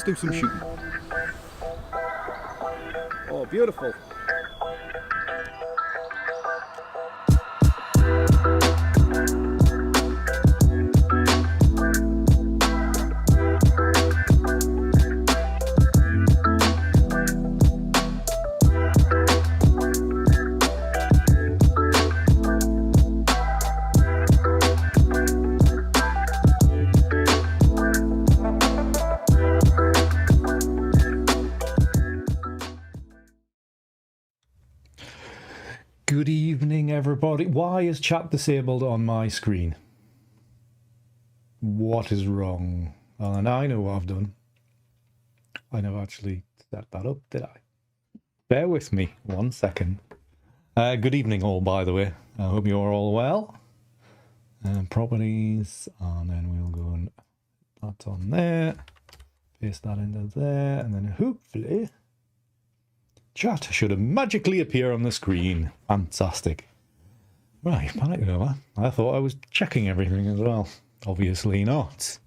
do some shooting. Oh, beautiful. Good evening, everybody. Why is chat disabled on my screen? What is wrong? Well, and I know what I've done. I never actually set that up, did I? Bear with me 1 second. Good evening, all, by the way. I hope you're all well. Properties, and then we'll go and that's on there. Paste that into there, and then hopefully chat should magically appear on the screen. Fantastic. Right, panic over. I thought I was checking everything as well. Obviously not.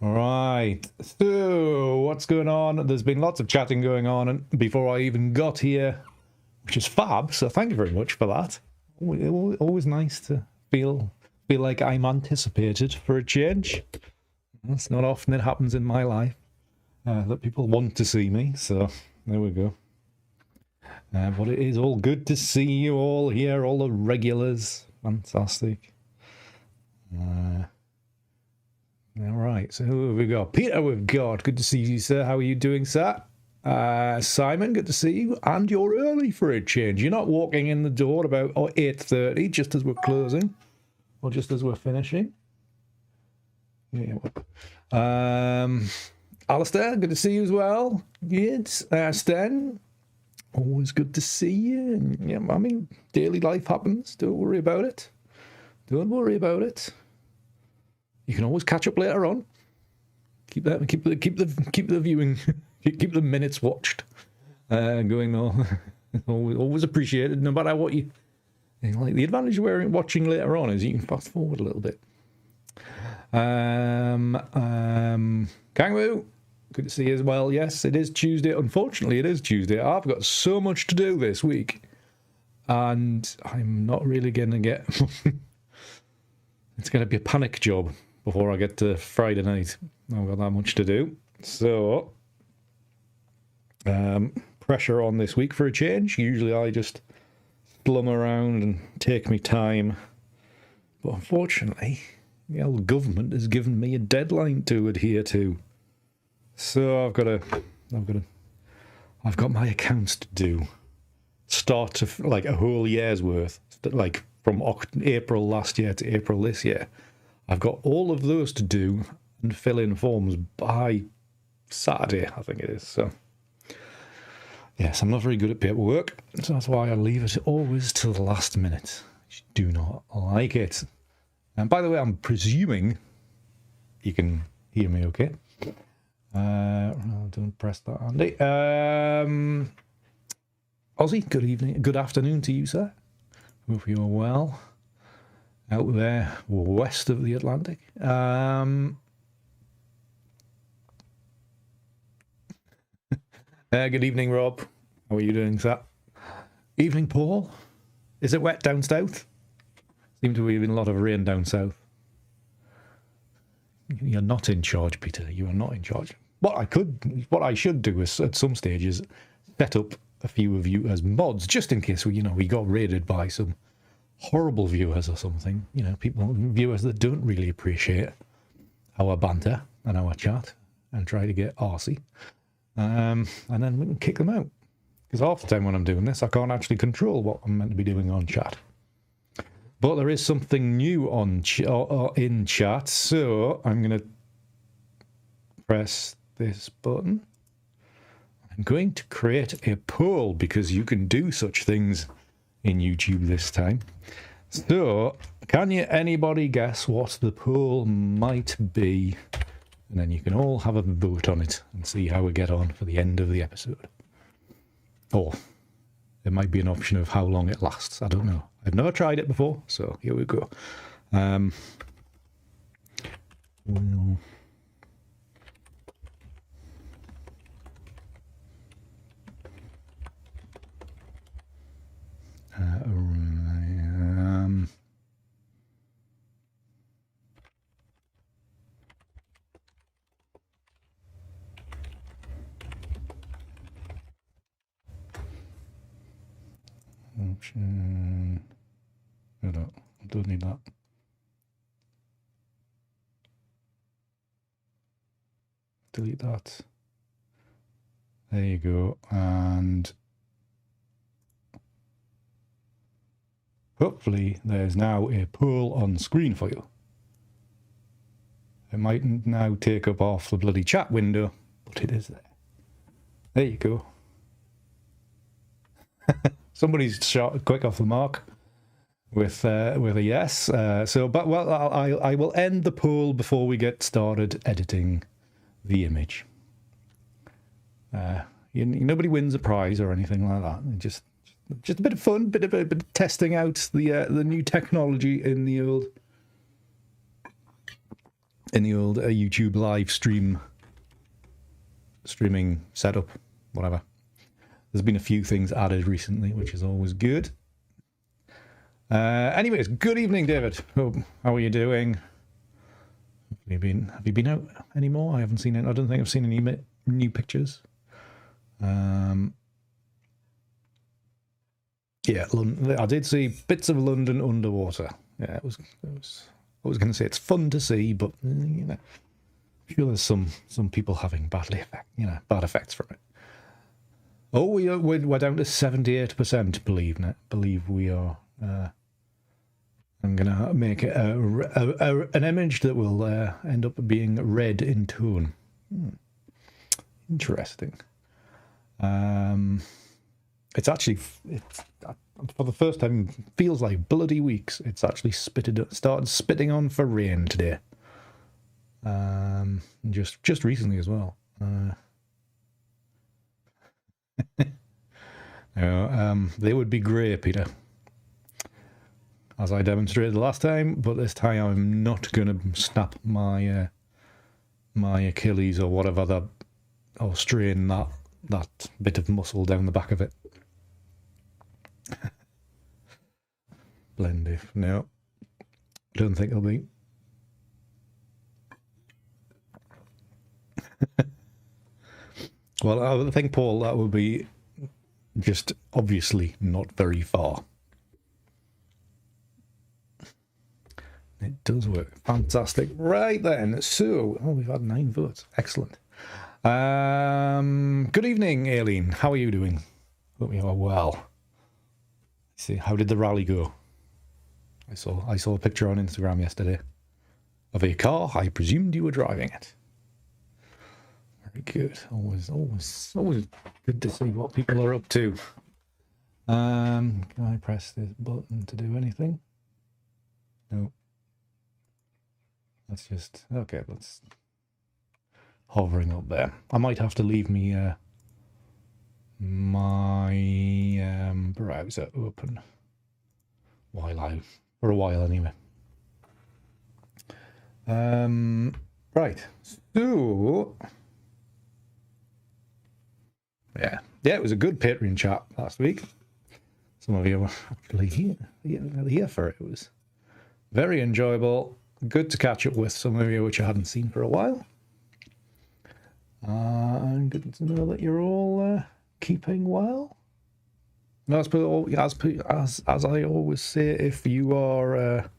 Right, so what's going on? There's been lots of chatting going on before I even got here, which is fab, so thank you very much for that. Always nice to feel like I'm anticipated for a change. That's not often it happens in my life, that people want to see me, so there we go. But it is all good to see you all here, all the regulars. Fantastic. All right, so who have we got? Peter, we've got. Good to see you, sir. How are you doing, sir? Simon, good to see you. And you're early for a change. You're not walking in the door about 8:30, just as we're closing, or just as we're finishing. Yeah. Alistair, good to see you as well. Yes. Sten. Always good to see you. And, yeah, I mean, daily life happens. Don't worry about it. Don't worry about it. You can always catch up later on. Keep the viewing, keep the minutes watched going on. always appreciated, no matter what you like. The advantage of watching later on is you can fast forward a little bit. Kangwoo. Good to see you as well. Yes, it is Tuesday. Unfortunately, it is Tuesday. I've got so much to do this week, and I'm not really going to get... It's going to be a panic job before I get to Friday night. I've got that much to do. So, pressure on this week for a change. Usually I just slum around and take me time. But unfortunately, the old government has given me a deadline to adhere to. So I've got my accounts to do. Start to like a whole year's worth, like from April last year to April this year. I've got all of those to do and fill in forms by Saturday, I think it is. So yes, I'm not very good at paperwork, so that's why I leave it always till the last minute. I do not like it. And by the way, I'm presuming you can hear me okay. Don't press that, Andy. Ozzy, good evening, good afternoon to you, sir. Hope you're well out there west of the Atlantic. Good evening, Rob. How are you doing, sir? Evening, Paul. Is it wet down south? Seems to be a lot of rain down south. You're not in charge, Peter. You are not in charge. What I should do is at some stages set up a few of you as mods, just in case we got raided by some horrible viewers or something. Viewers that don't really appreciate our banter and our chat and try to get arsey. And then we can kick them out. Because half the time when I'm doing this, I can't actually control what I'm meant to be doing on chat. But there is something new on in chat, so I'm going to press this button. I'm going to create a poll because you can do such things in YouTube this time. So, can anybody guess what the poll might be? And then you can all have a vote on it and see how we get on for the end of the episode. Or there might be an option of how long it lasts. I don't know. I've never tried it before, so here we go. Option. No, don't need that. Delete that. There you go. And hopefully there's now a poll on screen for you. It might now take up off the bloody chat window, but it is there. There you go. Somebody's shot quick off the mark with a yes. I will end the poll before we get started editing the image. Nobody wins a prize or anything like that. Just a bit of fun, bit of testing out the new technology in the old YouTube live streaming setup, whatever. There's been a few things added recently, which is always good. Anyways, good evening, David. How are you doing? Have you been out anymore? I haven't seen it. I don't think I've seen any new pictures. Yeah, I did see bits of London underwater. Yeah, it was. I was going to say it's fun to see, but I'm sure there's some people having bad effects from it. Oh, we're down to 78%. Believe we are. I'm gonna make an image that will end up being red in tone. Interesting. It's actually for the first time feels like bloody weeks. It's actually started spitting on for rain today. Just recently as well. They would be grey, Peter, as I demonstrated last time, but this time I'm not going to snap my my Achilles or whatever or strain that bit of muscle down the back of it. Blend if no, don't think it'll be. Well, I think, Paul, that would be just obviously not very far. It does work. Fantastic. Right then. So, we've had 9 votes. Excellent. Good evening, Aileen. How are you doing? Hope you are well. Let's see, how did the rally go? I saw a picture on Instagram yesterday of a car. I presumed you were driving it. Very good. Always good to see what people are up to. Can I press this button to do anything? No. That's just okay. That's hovering up there. I might have to leave my browser open for a while anyway. Right. So yeah, it was a good Patreon chat last week. Some of you were actually here for it. It was very enjoyable. Good to catch up with some of you, which I hadn't seen for a while. And good to know that you're all keeping well. As I always say, if you are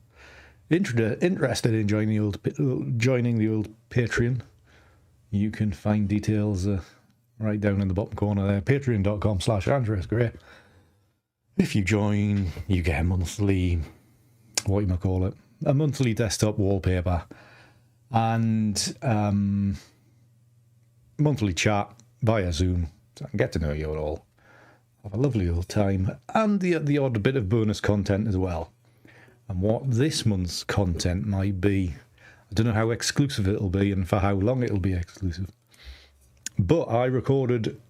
interested in joining the old Patreon, you can find details right down in the bottom corner there. Patreon.com/AndrewSGray. If you join, you get a monthly, a monthly desktop wallpaper and monthly chat via Zoom, so I can get to know you all. Have a lovely old time, and the odd bit of bonus content as well. And what this month's content might be, I don't know how exclusive it'll be and for how long it'll be exclusive. But I recorded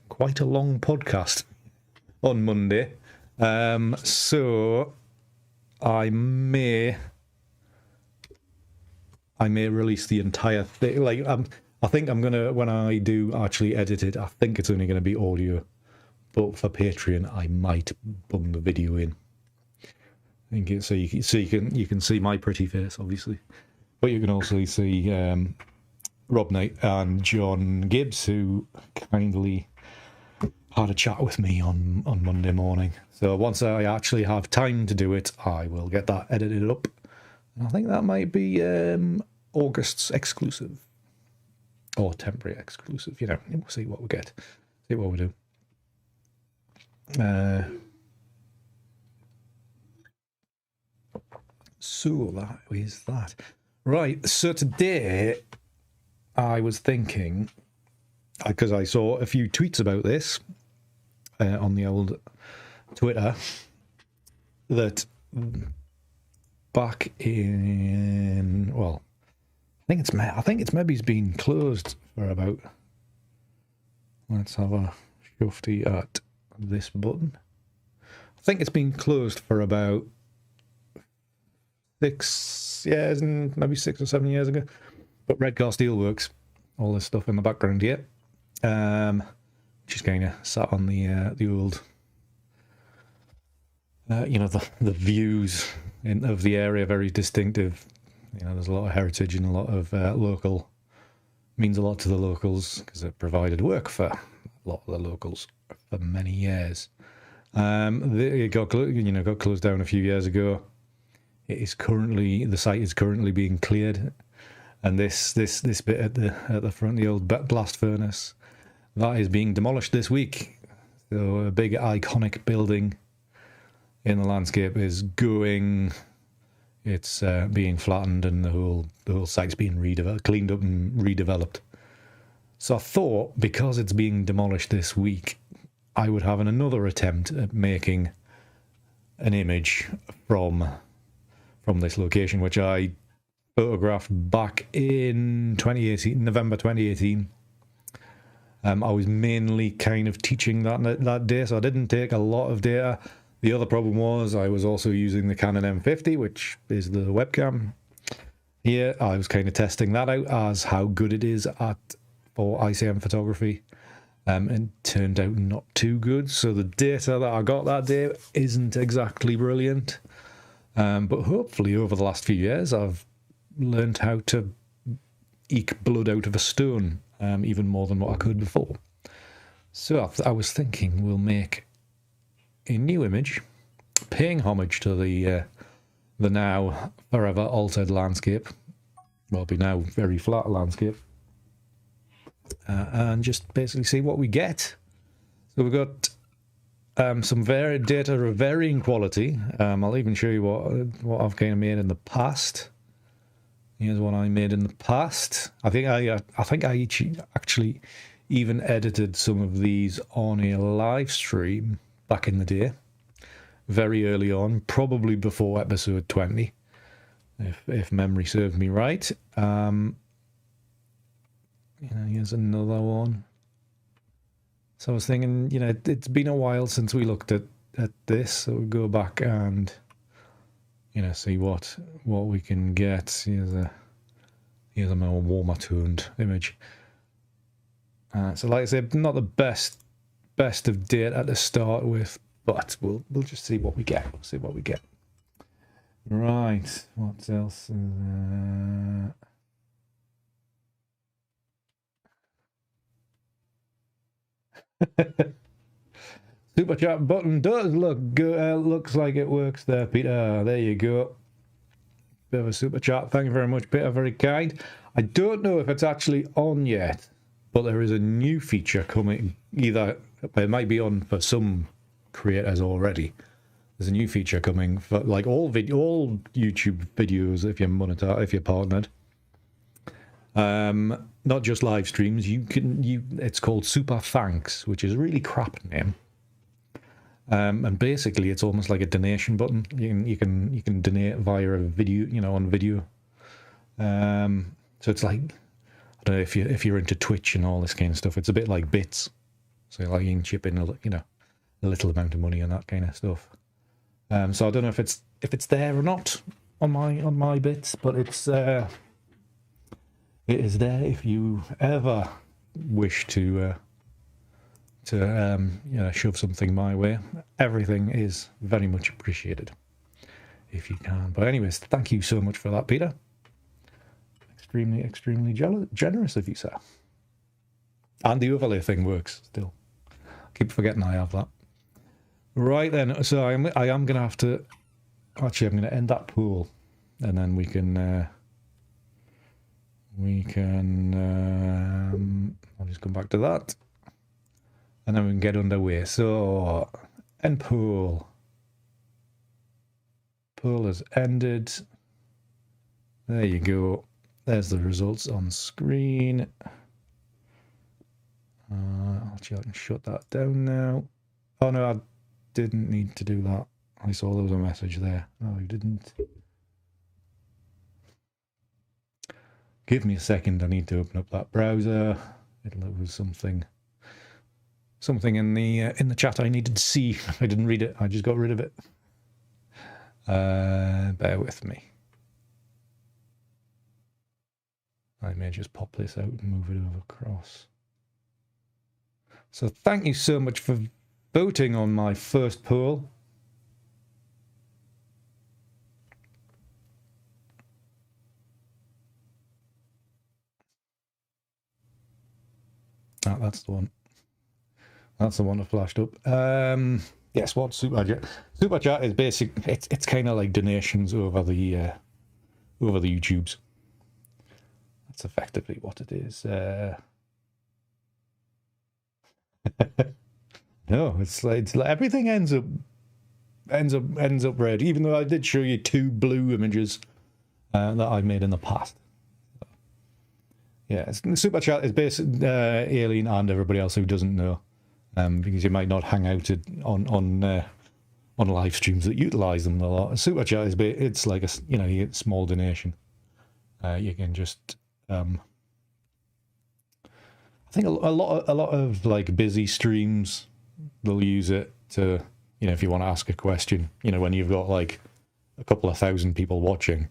quite a long podcast on Monday, so I may release the entire thing. I think I'm gonna, when I do actually edit it, I think it's only gonna be audio. But for Patreon, I might bung the video in. I think so you can see my pretty face, obviously, but you can also see Rob Knight and John Gibbs, who kindly had a chat with me on Monday morning. So once I actually have time to do it, I will get that edited up. And I think that might be August's exclusive. Or temporary exclusive, you know. We'll see what we get. See what we do. So that is that. Right, so today I was thinking, because I saw a few tweets about this on the old Twitter, that back in, well, I think it's maybe been closed for about, let's have a shufty at this button. I think it's been closed for about 6 years, and maybe 6 or 7 years ago. But Redcar Steelworks, all this stuff in the background here, just kind of sat on the old, you know, the views of the area, very distinctive. You know, there's a lot of heritage and a lot of local, means a lot to the locals because it provided work for a lot of the locals for many years. It got closed down a few years ago. The site is currently being cleared, and this bit at the front, the old blast furnace, that is being demolished this week. So a big iconic building in the landscape is going. It's being flattened, and the whole site's being cleaned up and redeveloped. So I thought, because it's being demolished this week, I would have another attempt at making an image from this location, which I photographed back in 2018, November 2018. I was mainly kind of teaching that day, so I didn't take a lot of data. The other problem was I was also using the Canon M50, which is the webcam here. I was kind of testing that out as how good it is for ICM photography, and turned out not too good. So the data that I got that day isn't exactly brilliant. But hopefully over the last few years, I've learned how to eke blood out of a stone, even more than what I could before. So I was thinking we'll make a new image paying homage to the now forever altered landscape, well, be now very flat landscape, and just basically see what we get. So we've got some varied data of varying quality. I'll even show you what I've kind of made in the past. Here's what I made in the past. I think I actually even edited some of these on a live stream back in the day, very early on, probably before episode 20, if memory serves me right. Here's another one. So I was thinking, it's been a while since we looked at this, so we'll go back and, see what we can get. Here's a more warmer toned image. So like I said, not the best of data to start with, but we'll just see what we get. Right, what else is Super chat button does look good. Looks like it works there, Peter. There you go. Bit of a super chat. Thank you very much, Peter. Very kind. I don't know if it's actually on yet, but there is a new feature coming. Either it might be on for some creators already. There's a new feature coming for like all YouTube videos if you're partnered. Not just live streams. It's called Super Thanks, which is a really crap name. And basically, it's almost like a donation button. You can donate via a video, on video. So it's like, I don't know if you're into Twitch and all this kind of stuff. It's a bit like bits. So like you can chip in a little amount of money and that kind of stuff. So I don't know if it's there or not on my bits, but it is there if you ever wish to shove something my way. Everything is very much appreciated if you can. But anyways, thank you so much for that, Peter. Extremely generous of you, sir. And the overlay thing works still. keep forgetting I have that. Right then, so I am going to have to... Actually, I'm going to end that pool. And then we can... I'll just come back to that. And then we can get underway. So, end pool. Pool has ended. There you go. There's the results on screen. Actually, I can shut that down now. Oh no, I didn't need to do that. I saw there was a message there. No, I didn't. Give me a second. I need to open up that browser. It was something in the chat I needed to see. I didn't read it. I just got rid of it. Bear with me. I may just pop this out and move it over across. So thank you so much for voting on my first poll. Ah, that's the one. That's the one that flashed up. Yes, what Super Chat? Super Chat is basic. It's kind of like donations over the YouTubes. That's effectively what it is. No, it's like everything ends up red. Even though I did show you 2 blue images that I've made in the past. Yeah, Super Chat is basically Alien and everybody else who doesn't know, because you might not hang out on live streams that utilize them a lot. Super Chat is it's like you get a small donation. You can just I think a lot of like busy streams, they'll use it to, if you want to ask a question, when you've got like a couple of thousand people watching,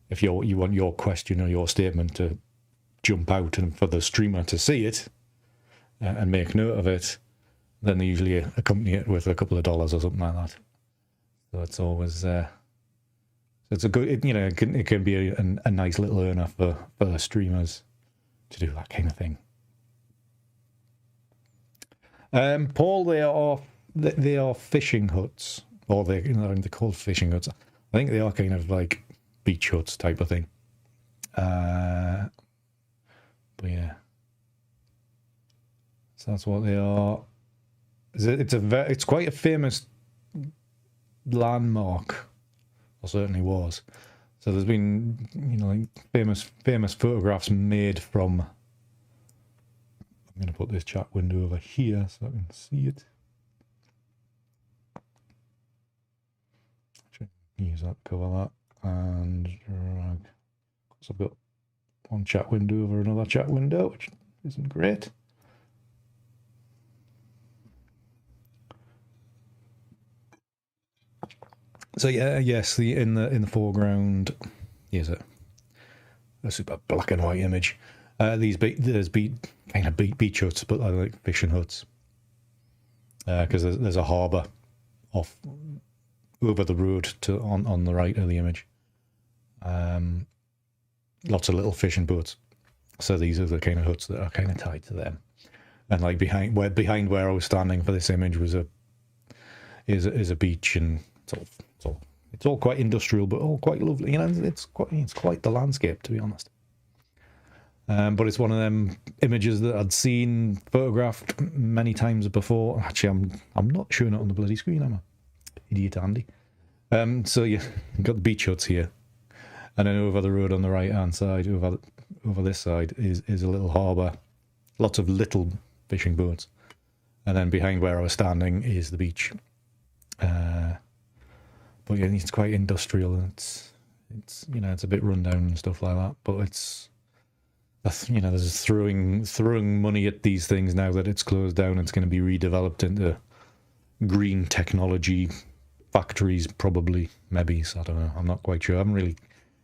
if you want your question or your statement to jump out and for the streamer to see it and make note of it, then they usually accompany it with a couple of dollars or something like that. So it's always it's a good, it can be a nice little earner for the streamers to do that kind of thing. Paul, they are fishing huts, or they're called fishing huts. I think they are kind of like beach huts type of thing. But yeah, so that's what they are. It's quite a famous landmark, or certainly was. So there's been like famous photographs made from. I'm going to put this chat window over here so I can see it. Use that, cover that, and drag. So I've got one chat window over another chat window, which isn't great. So yeah, yes, in the foreground, here's a super black and white image. There's kind of beach huts, but I like fishing huts, because there's a harbour off over the road on the right of the image. Lots of little fishing boats. So these are the kind of huts that are kind of tied to them. And like behind where I was standing for this image was a beach, and it's all quite industrial, but all quite lovely. It's quite the landscape, to be honest. But it's one of them images that I'd seen photographed many times before. Actually, I'm not showing it on the bloody screen, am I? Idiot Andy. So yeah, you've got the beach huts here, and then over the road on the right hand side, over this side is a little harbour, lots of little fishing boats, and then behind where I was standing is the beach. But yeah, it's quite industrial, and it's it's a bit rundown and stuff like that. But there's throwing money at these things now that it's closed down. It's going to be redeveloped into green technology factories, probably, maybe. So I don't know. I'm not quite sure. I haven't really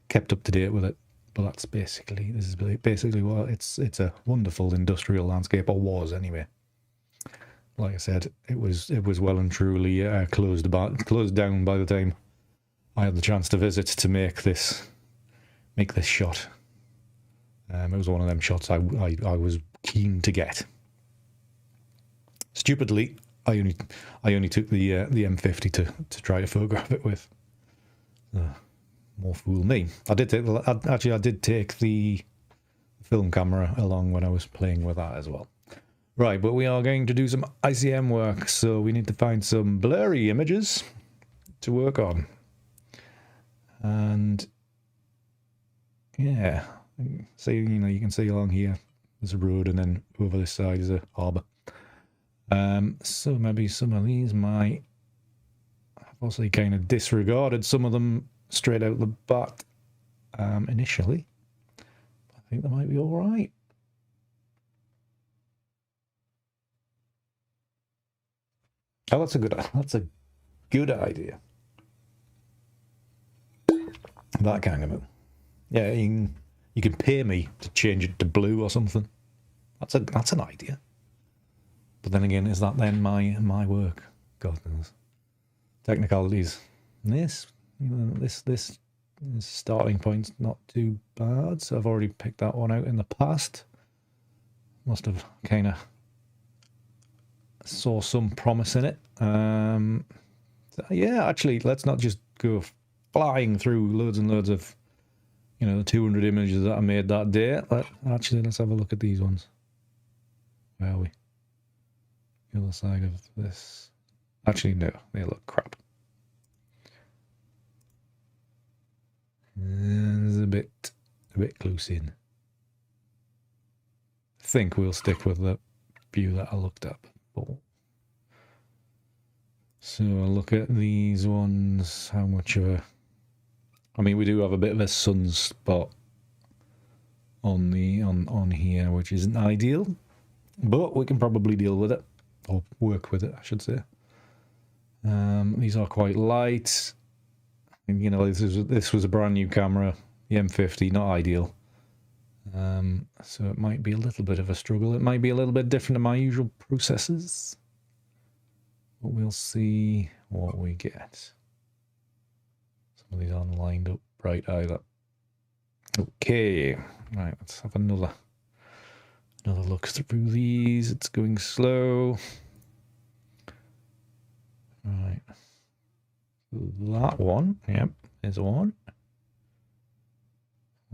kept up to date with it. But this is basically what it's a wonderful industrial landscape, or was anyway. Like I said, it was well and truly closed down by the time I had the chance to visit to make this shot. It was one of them shots I was keen to get. Stupidly, I only took the M50 to try to photograph it with. More fool me. I did take the film camera along when I was playing with that as well. Right, but we are going to do some ICM work, so we need to find some blurry images to work on. And yeah, so you can see along here there's a road, and then over this side is a harbour. So maybe some of these might. I've obviously kind of disregarded some of them straight out the bat initially. I think they might be all right. Oh, that's a good idea. That kind of it. Yeah, you can pay me to change it to blue or something. That's an idea. But then again, is that then my work? God knows. Technicalities. This starting point's not too bad. So I've already picked that one out in the past. Must have kind of saw some promise in it. Yeah, actually, let's not just go flying through loads and loads of, the 200 images that I made that day. Let's have a look at these ones. Where are we? The other side of this. Actually, no, they look crap. There's a bit close in. I think we'll stick with the view that I looked at before. So I'll look at these ones. How much of a... I mean, we do have a bit of a sunspot on here, which isn't ideal, but we can probably deal with it, or work with it, I should say. These are quite light. And, this was a brand new camera, the M50, not ideal. So it might be a little bit of a struggle. It might be a little bit different to my usual processes. But we'll see what we get. Some of these aren't lined up right either. Okay, right, let's have another look through these. It's going slow. Right. That one, yep, there's one.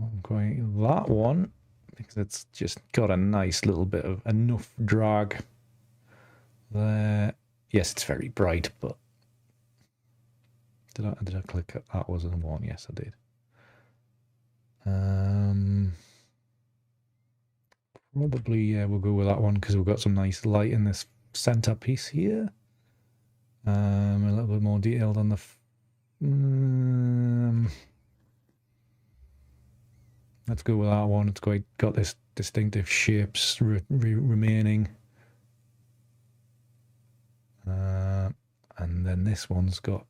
I'm going that one because it's just got a nice little bit of enough drag there. Yes, it's very bright, but did I click it? That was the one. Yes, I did. Probably, yeah, we'll go with that one because we've got some nice light in this center piece here. A little bit more detailed on the. Let's go with that one. It's got this distinctive shapes remaining. And then this one's got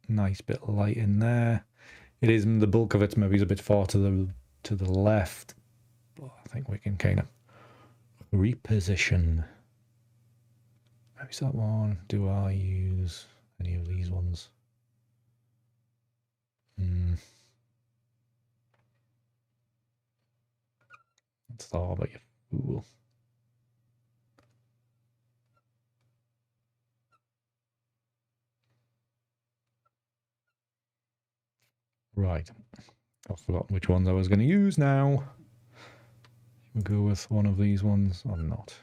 a nice bit of light in there. It is, the bulk of it's maybe a bit far to the left, but I think we can kind of reposition. Maybe that one. Do I use any of these ones? That's all about you fool. Right. I've forgotten which ones I was going to use now. We'll go with one of these ones or not.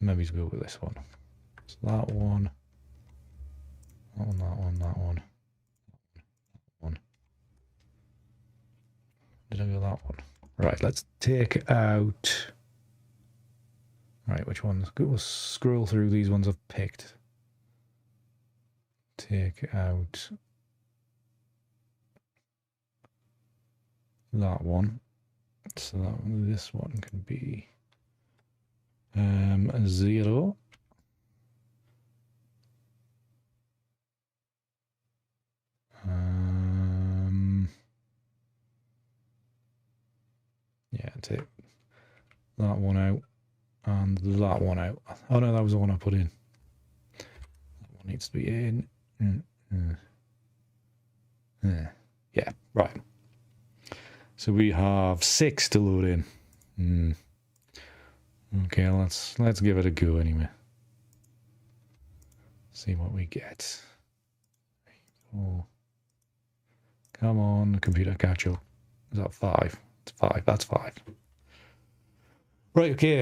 Maybe we'll go with this one. It's that one. That one, that one, that one. That one. Did I go that one? Right, let's take out... Right, which ones? We'll scroll through these ones I've picked. Take out... that one. So this one can be 0. Yeah, take that one out and that one out. Oh no, that was the one I put in. That one needs to be in. Yeah, right. So we have 6 to load in. Okay, let's give it a go anyway. See what we get. Oh, come on, computer, catch up. Is that 5? It's 5. That's 5. Right. Okay.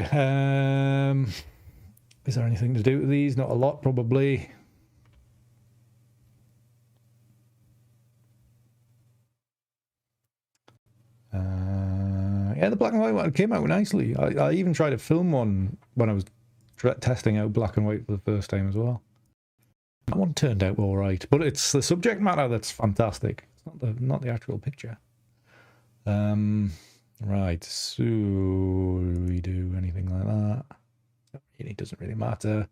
Is there anything to do with these? Not a lot, probably. Yeah, the black and white one came out nicely. I even tried to film one when I was testing out black and white for the first time as well. That one turned out all right, but it's the subject matter that's fantastic. It's not the actual picture. Right. So do we do anything like that? It doesn't really matter.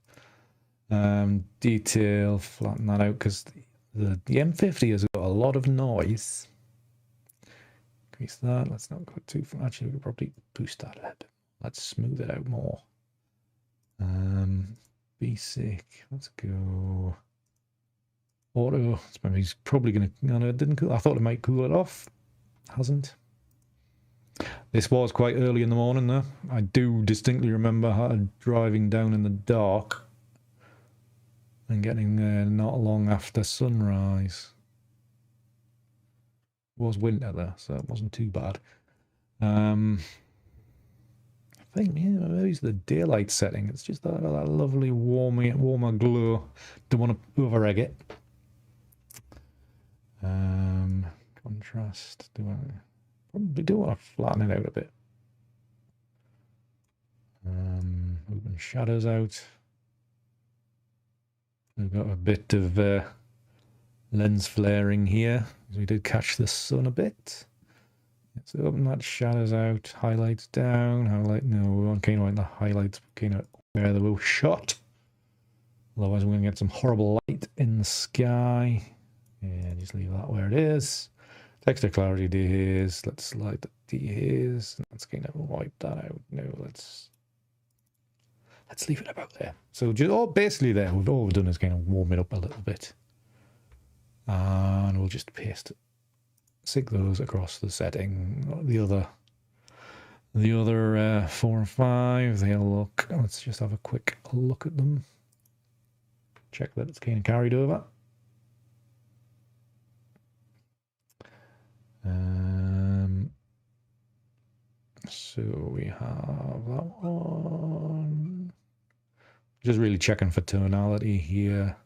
Detail, flatten that out because the M50 has got a lot of noise. Increase that. Let's not go too far. Actually, we could probably boost that a bit. Let's smooth it out more. Basic. Let's go. Auto. It's maybe he's probably going to. No, it didn't cool. I thought it might cool it off. Hasn't. This was quite early in the morning, though. I do distinctly remember driving down in the dark and getting there not long after sunrise. It was winter there, so it wasn't too bad. I think maybe it's the daylight setting. It's just that lovely warmer glow. Don't want to over-egg it. Contrast. Probably do want to flatten it out a bit. Open shadows out. We've got a bit of lens flaring here. We did catch the sun a bit. Let's open that shadows out, highlights down, no, we want kind of like the highlights kind of where they were shot. Otherwise we're going to get some horrible light in the sky. Yeah, just leave that where it is. Texture clarity dehaze. Let's slide the dehaze. Let's kind of wipe that out. No, let's leave it about there. So just basically there, all we've done is kind of warm it up a little bit. And we'll just stick those across the setting. The other 4 and 5, they'll look. Let's just have a quick look at them. Check that it's kind of carried over. So we have that one. Just really checking for tonality here.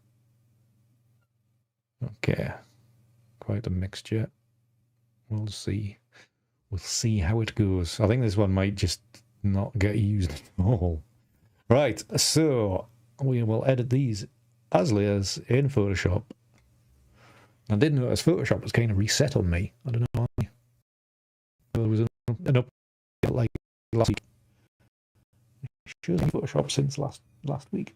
Okay, quite a mixture. We'll see. We'll see how it goes. I think this one might just not get used at all. Right, so we will edit these as layers in Photoshop. I did notice Photoshop was kind of reset on me. I don't know why. There was an update like last week. Sure, Photoshop since last week.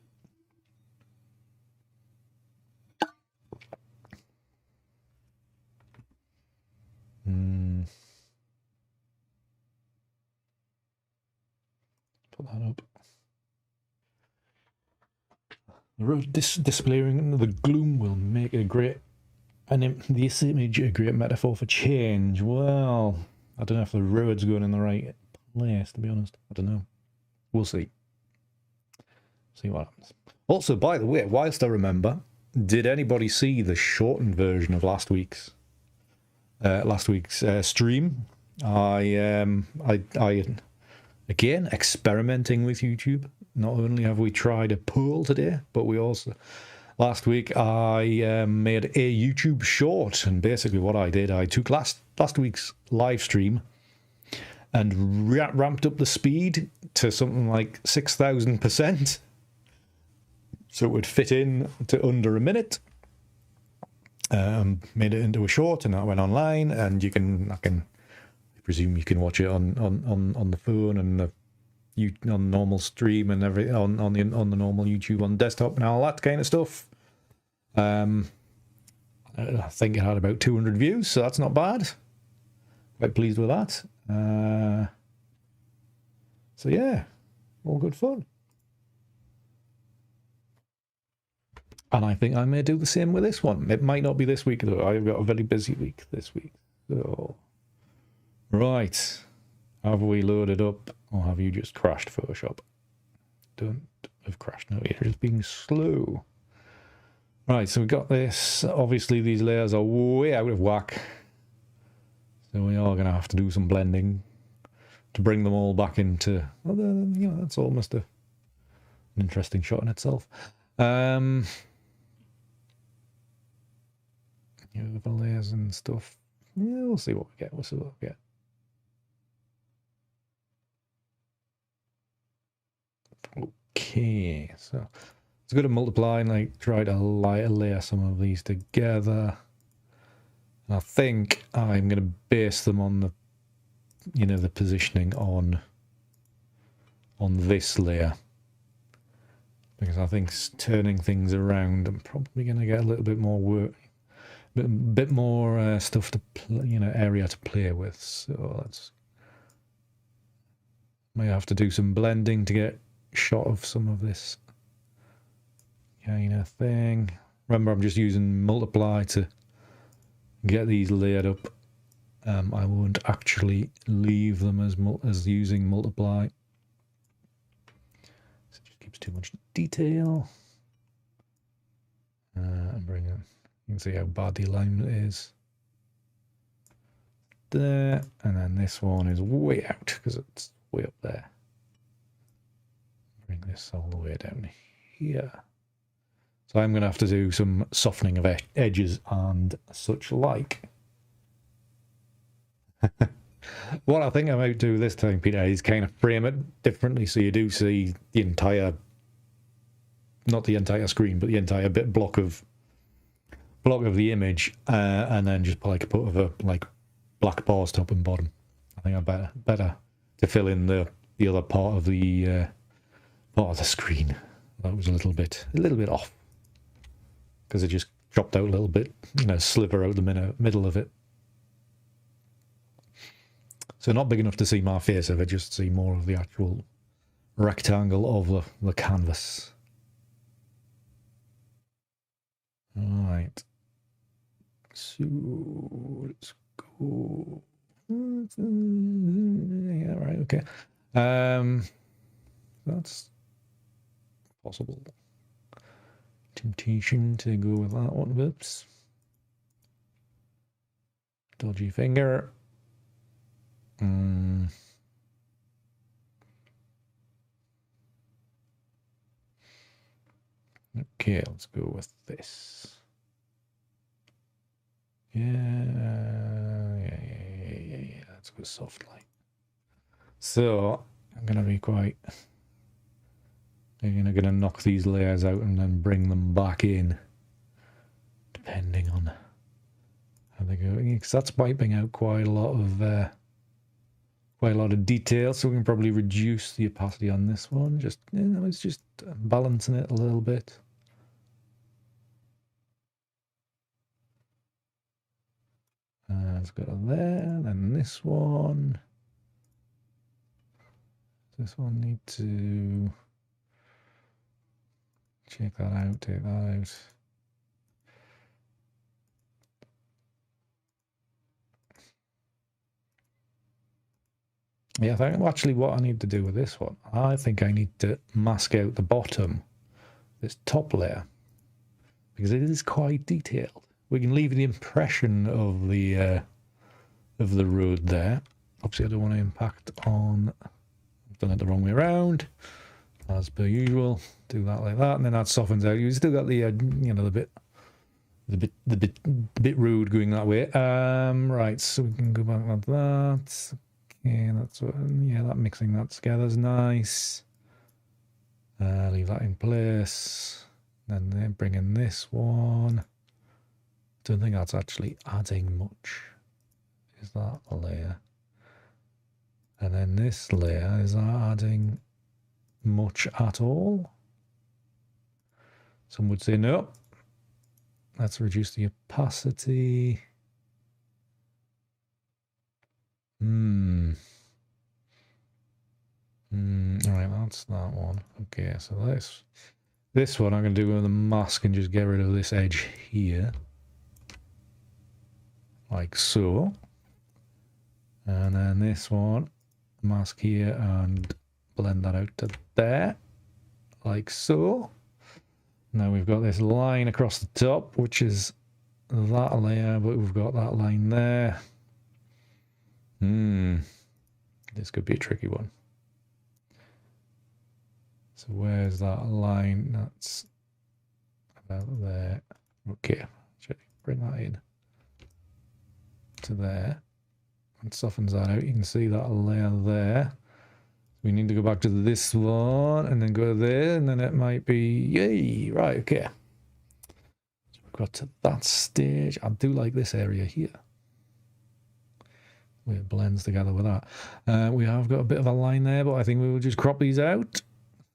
Put that up. The road displaying the gloom will make it a great, and this image a great metaphor for change. Well, I don't know if the road's going in the right place, to be honest. I don't know. We'll see. See what happens. Also, by the way, whilst I remember, did anybody see the shortened version of last week's stream? I again experimenting with YouTube. Not only have we tried a poll today, but we also last week I made a YouTube short, and basically what I did, I took last week's live stream and ramped up the speed to something like 6,000%, so it would fit in to under a minute. Made it into a short, and that went online, and I presume you can watch it on the phone and on normal stream and everything on the normal YouTube on desktop and all that kind of stuff. I think it had about 200 views, so that's not bad. Quite pleased with that. So yeah, all good fun. And I think I may do the same with this one. It might not be this week though. I've got a very busy week this week. So right, have we loaded up Or have you just crashed Photoshop? Don't have crashed. No, you're just being slow. Right, so we've got this. Obviously, these layers are way out of whack. So we are going to have to do some blending to bring them all back into... Well, you know, that's almost an interesting shot in itself. You know, the layers and stuff. Yeah, we'll see what we get. We'll see what we get. Okay, so it's good to multiply and like try to layer some of these together. I think I'm going to base them on the, you know, the positioning on this layer, because I think turning things around, I'm probably going to get a little bit more work, bit more stuff to you know, area to play with. So let's may have to do some blending to get a shot of some of this kind of thing. Remember, I'm just using multiply to get these layered up. I won't actually leave them as using multiply. So it just gives too much detail. And bring it. You can see how bad the alignment is. There, and then this one is way out because it's way up there. Bring this all the way down here. So I'm going to have to do some softening of edges and such like. What I think I might do this time, Peter, is kind of frame it differently so you do see the entire, not the entire screen, but the entire block of the image, and then just like put over like black bars top and bottom. I think I better to fill in the other part of the screen. That was a little bit off because it just chopped out a little bit, you know, sliver out the middle of it. So not big enough to see my face of it, just see more of the actual rectangle of the canvas. Alright. So let's go. Yeah, right, okay. That's possible. Temptation to go with that one. Whoops. Dodgy finger. Okay, let's go with this. Yeah. Let's go soft light. So I'm gonna be quite. I'm gonna knock these layers out and then bring them back in, depending on how they go. Because that's wiping out quite a lot of detail. So we can probably reduce the opacity on this one. Just, you know, it's just balancing it a little bit. Let's go to there, then this one. This one need to check that out, take that out. Yeah, I think actually what I need to do with this one, I think I need to mask out the bottom, this top layer, because it is quite detailed. We can leave the impression of the road there. Obviously, I don't want to impact on. I've done it the wrong way around, as per usual. Do that like that, and then that softens out. You still got the you know, the bit rude going that way. Right, so we can go back like that. Okay, that's what. Yeah, that mixing that together is nice. Leave that in place. Then bring in this one. Don't think that's actually adding much. Is that a layer? And then this layer, is that adding much at all? Some would say no. Let's reduce the opacity. Alright, that's that one. Okay, so this one I'm going to do with a mask and just get rid of this edge here. Like so. And then this one, mask here and blend that out to there, like so. Now we've got this line across the top, which is that layer, but we've got that line there. This could be a tricky one. So where's that line? That's about there. Okay, bring that in to there. And softens that out. You can see that layer there. We need to go back to this one and then go there, and then it might be yay. Right, okay. So we've got to that stage. I do like this area here, where it blends together with that. We have got a bit of a line there, but I think we will just crop these out.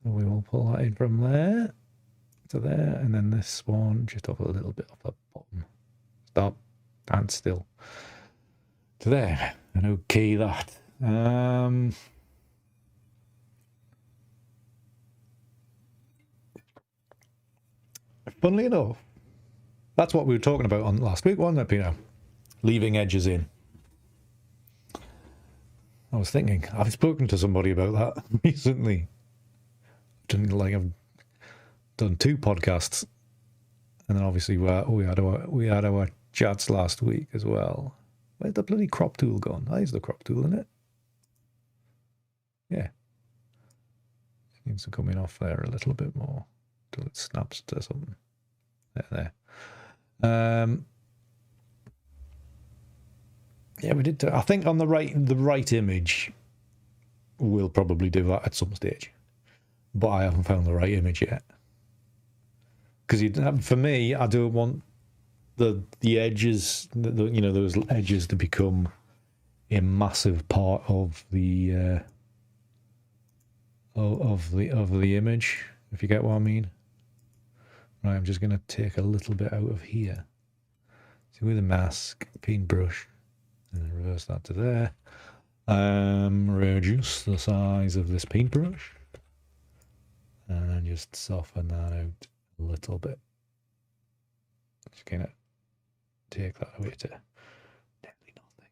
We will pull that in from there to there, and then this one just off a little bit off the bottom. Stop, and still to there, and okay that. Funnily enough, that's what we were talking about on last week, wasn't it, Peter? Leaving edges in. I was thinking, I've spoken to somebody about that recently. I've done 2 podcasts, and then obviously we had our chats last week as well. Where's the bloody crop tool gone? There's the crop tool, isn't it? Yeah. It needs to come in off there a little bit more till it snaps to something. There. Yeah, we did. I think on the right image, we'll probably do that at some stage, but I haven't found the right image yet. Because for me, I don't want the edges, those edges to become a massive part of the image. If you get what I mean. Right, I'm just going to take a little bit out of here. So with a mask, paintbrush, and then reverse that to there. Reduce the size of this paintbrush, and then just soften that out a little bit. Just going to take that away to nearly nothing.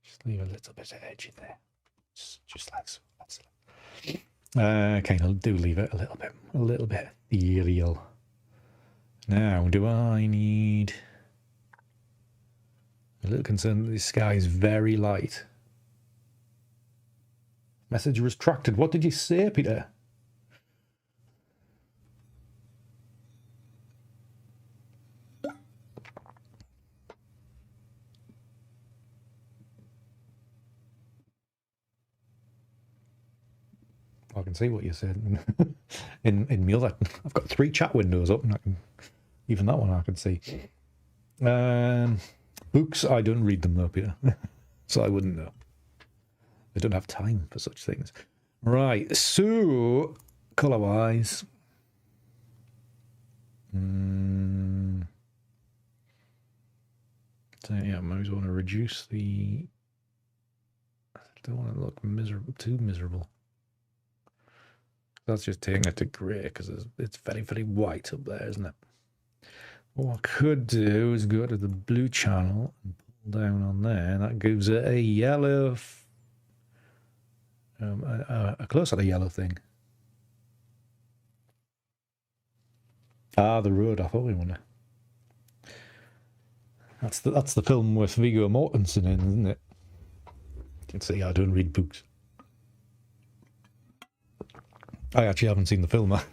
Just leave a little bit of edge in there, just like so. That's it. Kind of do leave it a little bit ethereal. Now, do I need... A little concerned that this sky is very light. Message retracted. What did you say, Peter? I can see what you said in my other. I've got 3 chat windows up, and even that one I can see. Books, I don't read them though, Peter, so I wouldn't know. I don't have time for such things. Right, so colour-wise, so yeah, I might as well want to reduce the. I don't want to look too miserable. That's just taking it to grey because it's very, very white up there, isn't it? What I could do is go to the blue channel and pull down on there, and that gives it a yellow, a close at a yellow thing. Ah, The Road. I thought we wanted. That's the film with Viggo Mortensen in, isn't it? You can see I don't read books. I actually haven't seen the film. I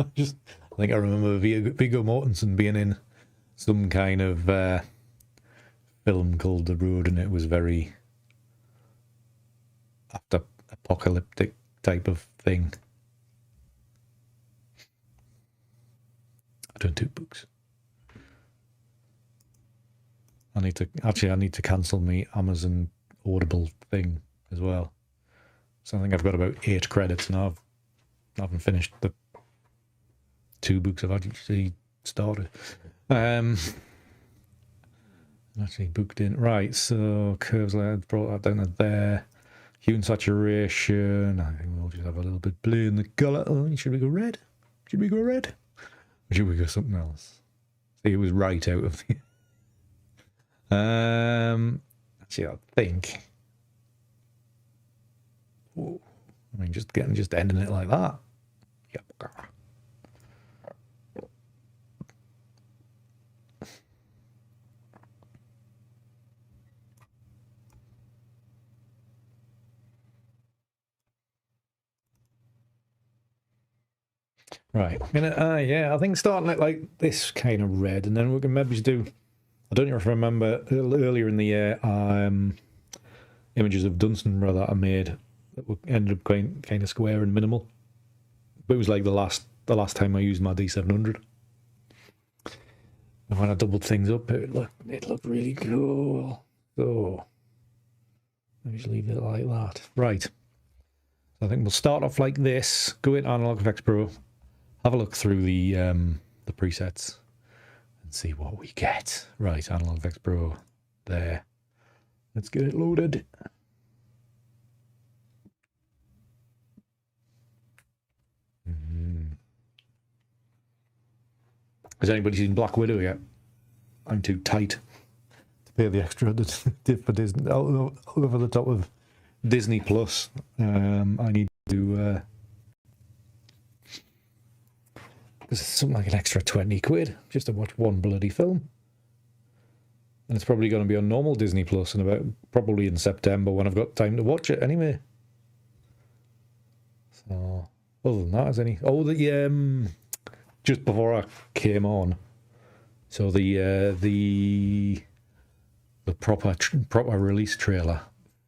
think I remember Viggo Mortensen being in some kind of film called The Road, and it was very after apocalyptic type of thing. I don't do books. I need to cancel my Amazon Audible thing as well. So I think I've got about 8 credits now. I haven't finished the 2 books I've actually started. Actually booked in. Right, so curves, I brought that down to there. Hue and saturation. I think we'll just have a little bit blue in the colour. Oh, should we go red? Should we go red? Or should we go something else? See, it was right out of the... Actually, I think. Whoa. I mean, just ending it like that. Yep. Right. Yeah, I think starting it like this kind of red, and then we can maybe do. I don't know if I remember earlier in the year, images of Dunstan that I made that ended up kind of square and minimal. But it was like the last time I used my D700. And when I doubled things up, it looked really cool. So let me just leave it like that. Right. So I think we'll start off like this. Go into Analog Efex Pro, have a look through the presets, and see what we get. Right, Analog Efex Pro there. Let's get it loaded. Has anybody seen Black Widow yet? I'm too tight to pay the extra for Disney over the top of Disney Plus. I need to because it's something like an extra 20 quid just to watch one bloody film. And it's probably going to be on normal Disney Plus probably in September when I've got time to watch it anyway. So other than that, is any? Oh, just before I came on, so the proper release trailer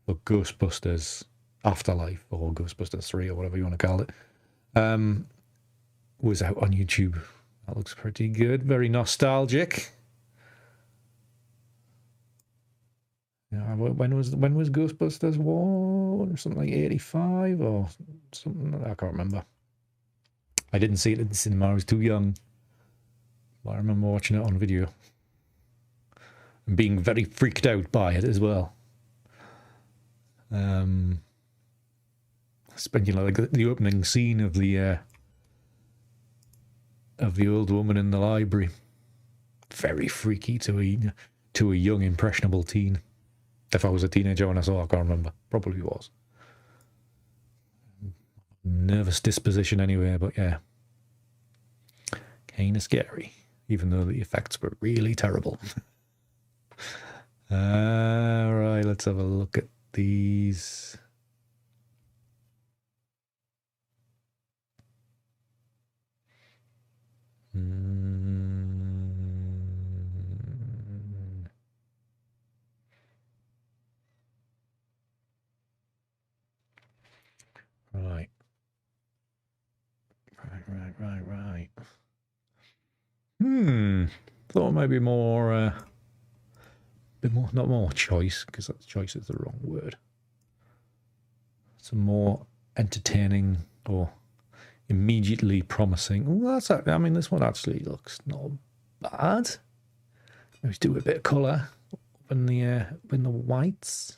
for Ghostbusters Afterlife or Ghostbusters 3 or whatever you want to call it was out on YouTube. That looks pretty good, very nostalgic. Yeah, when was Ghostbusters 1? Something like 85 or something? I can't remember. I didn't see it in the cinema. I was too young. But I remember watching it on video and being very freaked out by it as well. Like the opening scene of the old woman in the library. Very freaky to a young impressionable teen. If I was a teenager when I saw it, I can't remember. Probably was. Nervous disposition anyway, but yeah. Kind of scary, even though the effects were really terrible. Right, let's have a look at these. Right. Thought maybe more, bit more, not more choice, because that choice is the wrong word. Some more entertaining or immediately promising. Well, I mean, this one actually looks not bad. Let's do a bit of colour in the whites.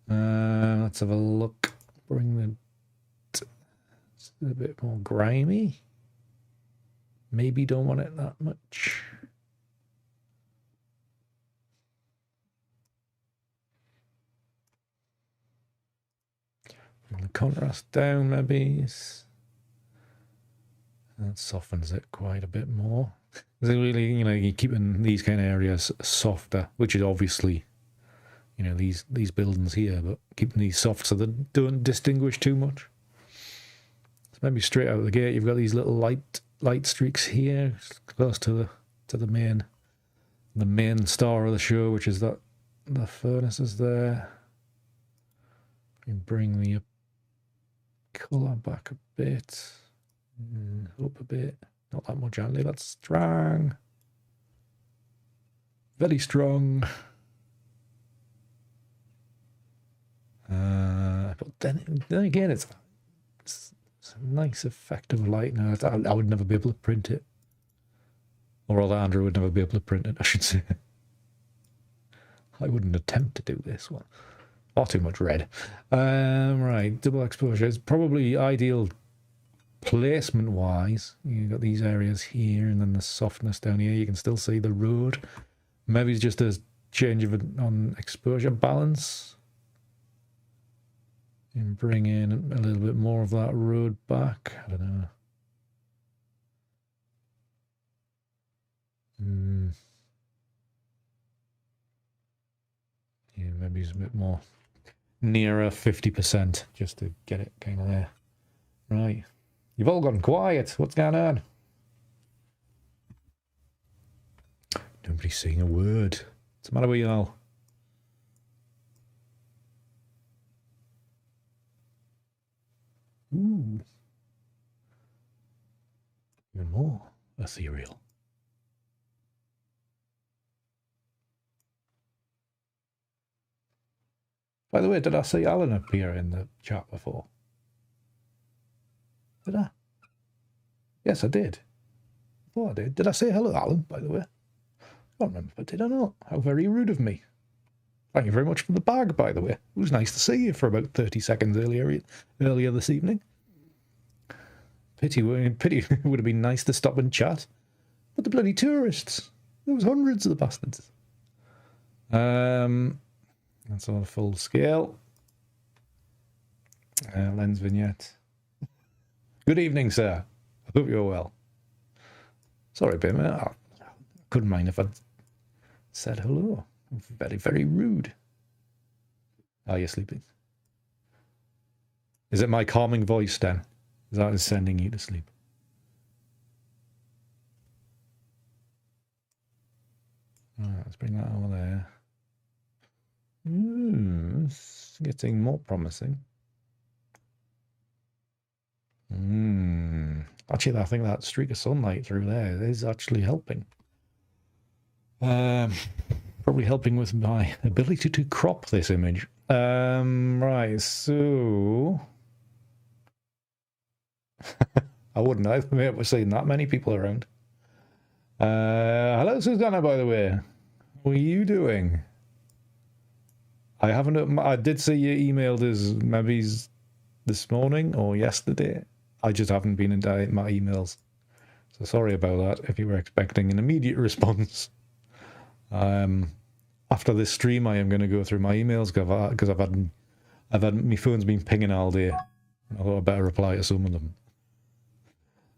Let's have a look. Bring it's a bit more grimy. Maybe don't want it that much. Bring the contrast down, maybe. That softens it quite a bit more. Really, you're keeping these kind of areas softer, which is obviously, these buildings here, but keeping these soft so they don't distinguish too much. So maybe straight out of the gate, you've got these little light streaks here, close to the main star of the show, which is the furnaces there. You bring the colour back a bit, up a bit, not that much only. That's strong, very strong. But then again, it's a nice effect of light. Now, I would never be able to print it. Or rather, Andrew would never be able to print it, I should say. I wouldn't attempt to do this one. Far too much red. Right, double exposure is probably ideal placement-wise. You've got these areas here, and then the softness down here. You can still see the road. Maybe it's just as change of it on exposure balance and bring in a little bit more of that road back. I don't know. Yeah, maybe it's a bit more nearer 50% just to get it kind of there. Right. You've all gone quiet. What's going on? Nobody's saying a word. What's the matter with you all? Ooh. Even more ethereal. By the way, did I see Alan appear in the chat before? Did I? Yes, I did. I thought I did. Did I say hello, Alan, by the way? I can't remember if I did or not. How very rude of me. Thank you very much for the bag, by the way. It was nice to see you for about 30 seconds earlier this evening. Pity it would have been nice to stop and chat. But the bloody tourists. There was hundreds of the bastards. That's all full scale. Lens vignette. Good evening, sir. I hope you're well. Sorry, Bimmer. I couldn't mind if I'd said hello. Very, very rude. Are you sleeping? Is it my calming voice, then? Is that sending you to sleep? All right, let's bring that over there. It's getting more promising. Actually, I think that streak of sunlight through there is actually helping. Probably helping with my ability to crop this image. Right, so... I wouldn't know. We're seeing that many people around. Hello, Susanna, by the way. How are you doing? I haven't... I did see you emailed us maybe this morning or yesterday. I just haven't been in my emails. So sorry about that if you were expecting an immediate response. After this stream, I am going to go through my emails because I've had my phone's been pinging all day. I thought I'd better reply to some of them.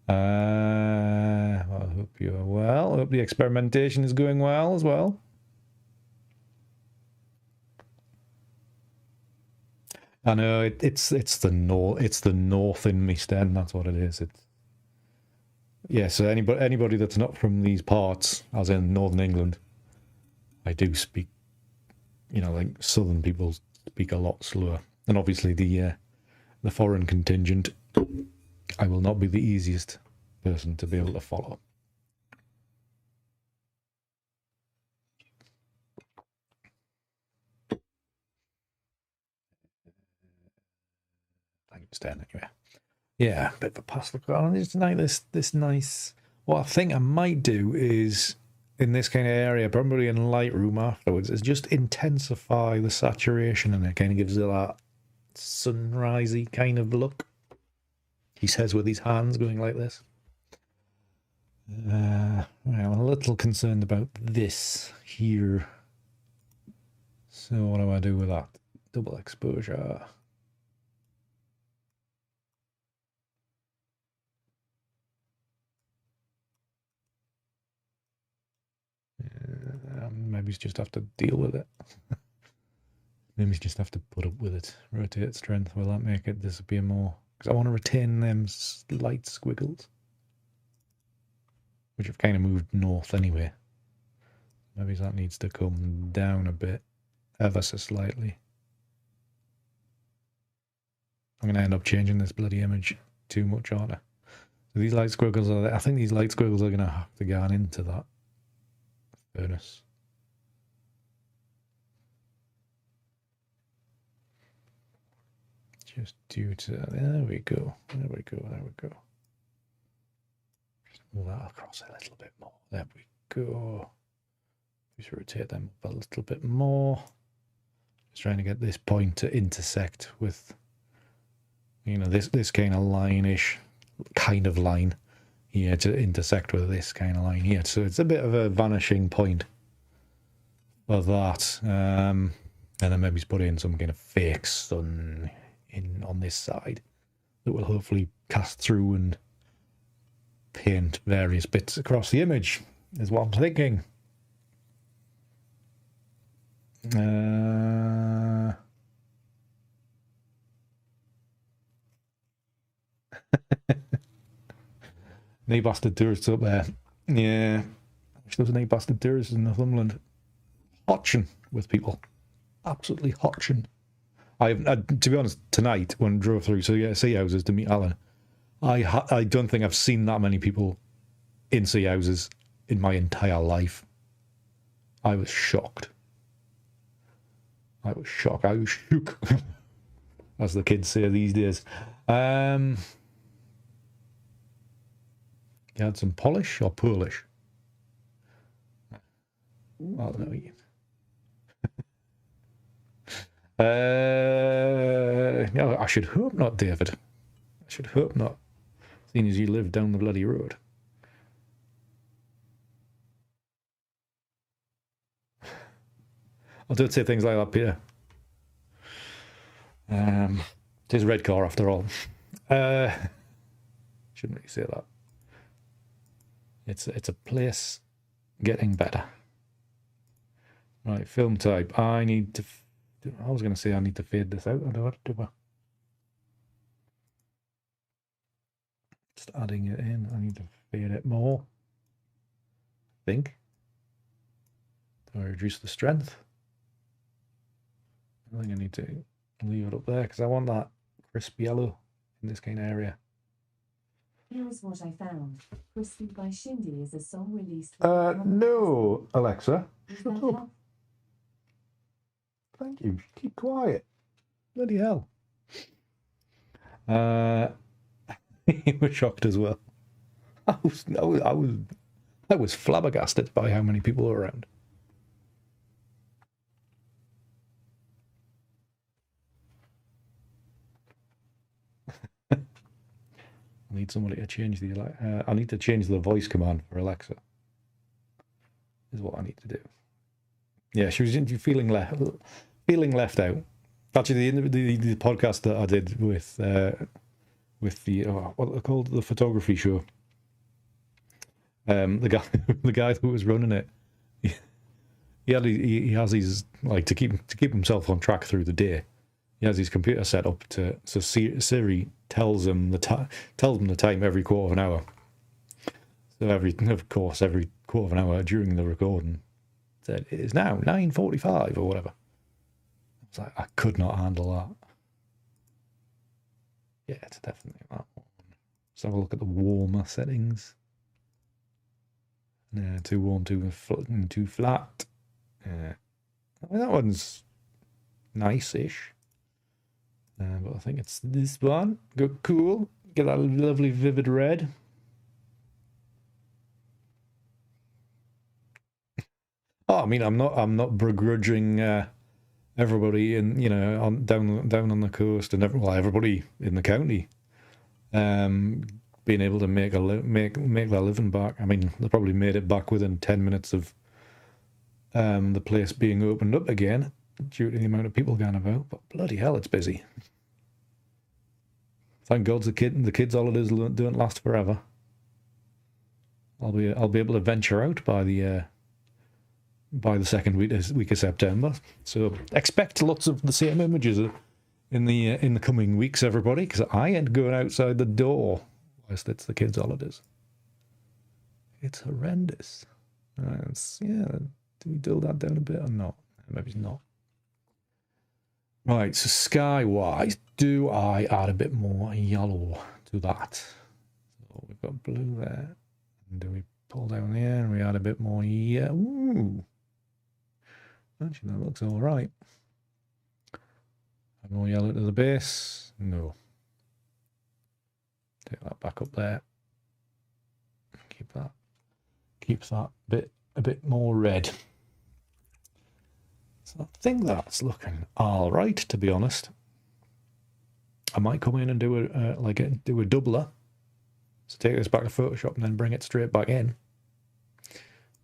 I hope you're well. I hope the experimentation is going well as well. I know it's the north in me, Sten. That's what it is. Yeah. So anybody that's not from these parts, as in Northern England, I do speak. You know, like Southern people speak a lot slower, and obviously the foreign contingent, I will not be the easiest person to be able to follow. Thank you, Stan. Anyway, yeah, a bit of a pass look on. It's like this nice. What I think I might do is in this kind of area, probably in Lightroom afterwards, is just intensify the saturation, and it kind of gives it that sunrisey kind of look. He says with his hands going like this. Well, I'm a little concerned about this here. So what do I do with that? Double exposure. Maybe just have to deal with it. Maybe just have to put up with it. Rotate strength. Will that make it disappear more? Because I want to retain them light squiggles, which have kind of moved north anyway. Maybe that needs to come down a bit, ever so slightly. I'm going to end up changing this bloody image too much, aren't I? So these light squiggles I think these light squiggles are going to have to go on into that furnace. Just due to, there we go. Just move that across a little bit more. There we go. Just rotate them up a little bit more. Just trying to get this point to intersect with, you know, this kind of line-ish kind of line here to intersect with this kind of line here. So it's a bit of a vanishing point for that. And then maybe put in some kind of fake sun in on this side that will hopefully cast through and paint various bits across the image, is what I'm thinking. Knee bastard tourists up there. Yeah. There was an bastard tourists in Northumberland. Hotching with people. Absolutely hotching. I to be honest, tonight when I drove through sea houses to meet Alan, I don't think I've seen that many people in sea houses in my entire life. I was shocked. I was shook, as the kids say these days. You had some polish or Polish? I don't know. No, I should hope not, David. I should hope not, seeing as you live down the bloody road. I don't say things like that, Peter. It is Redcar after all. Shouldn't really say that. It's a place getting better. Right, film type. I need to. I was going to say I need to fade this out. I don't know what to do. Just adding it in. I need to fade it more. I think. Do I reduce the strength? I think I need to leave it up there because I want that crisp yellow in this kind of area. Here is what I found. Crispy by Shindy is a song released. No, Alexa. Shut up. Thank you. Keep quiet. Bloody hell. He was shocked as well. I was flabbergasted by how many people were around. I need somebody to change the. I need to change the voice command for Alexa. Is what I need to do. Yeah, she was feeling left out. Actually, the podcast that I did with the what they called, the photography show. The guy who was running it, he has his, like, to keep himself on track through the day. He has his computer set up so Siri tells him the time every quarter of an hour. So every quarter of an hour during the recording, said it is now 9:45 or whatever. I was like, I could not handle that. Yeah, it's definitely that one. Let's have a look at the warmer settings. Yeah, too warm, too flat. Yeah, I mean, that one's nice-ish. But I think it's this one. Go cool. Get that lovely vivid red. Oh, I mean, I'm not begrudging everybody in down on the coast and everybody in the county being able to make their living back. I mean, they probably made it back within 10 minutes of the place being opened up again due to the amount of people going about. But bloody hell, it's busy. Thank God the kids' holidays don't last forever. I'll be able to venture out by the second week of September. So expect lots of the same images in the coming weeks, everybody, because I ain't going outside the door whilst it's the kids' holidays. It's horrendous. Do we dull that down a bit or not? Maybe not. Right, so sky-wise, do I add a bit more yellow to that? So we've got blue there. And do we pull down here and we add a bit more yellow? Ooh. Actually, that looks all right. Add more yellow to the base? No. Take that back up there. Keep that. Keeps that a bit more red. So I think that's looking all right, to be honest. I might come in and do a doubler. So take this back to Photoshop and then bring it straight back in,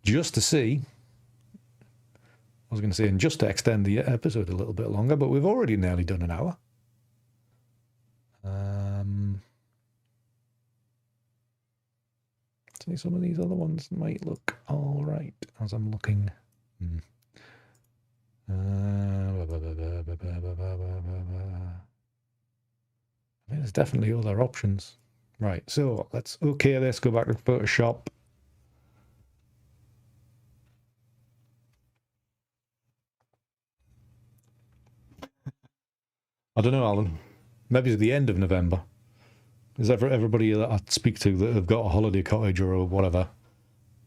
just to see I was going to say, and just to extend the episode a little bit longer, but we've already nearly done an hour. See, some of these other ones might look all right as I'm looking. I mean, there's definitely other options. Right, so let's okay this, go back to Photoshop. I don't know, Alan. Maybe it's the end of November. Is everybody that I speak to that have got a holiday cottage or whatever,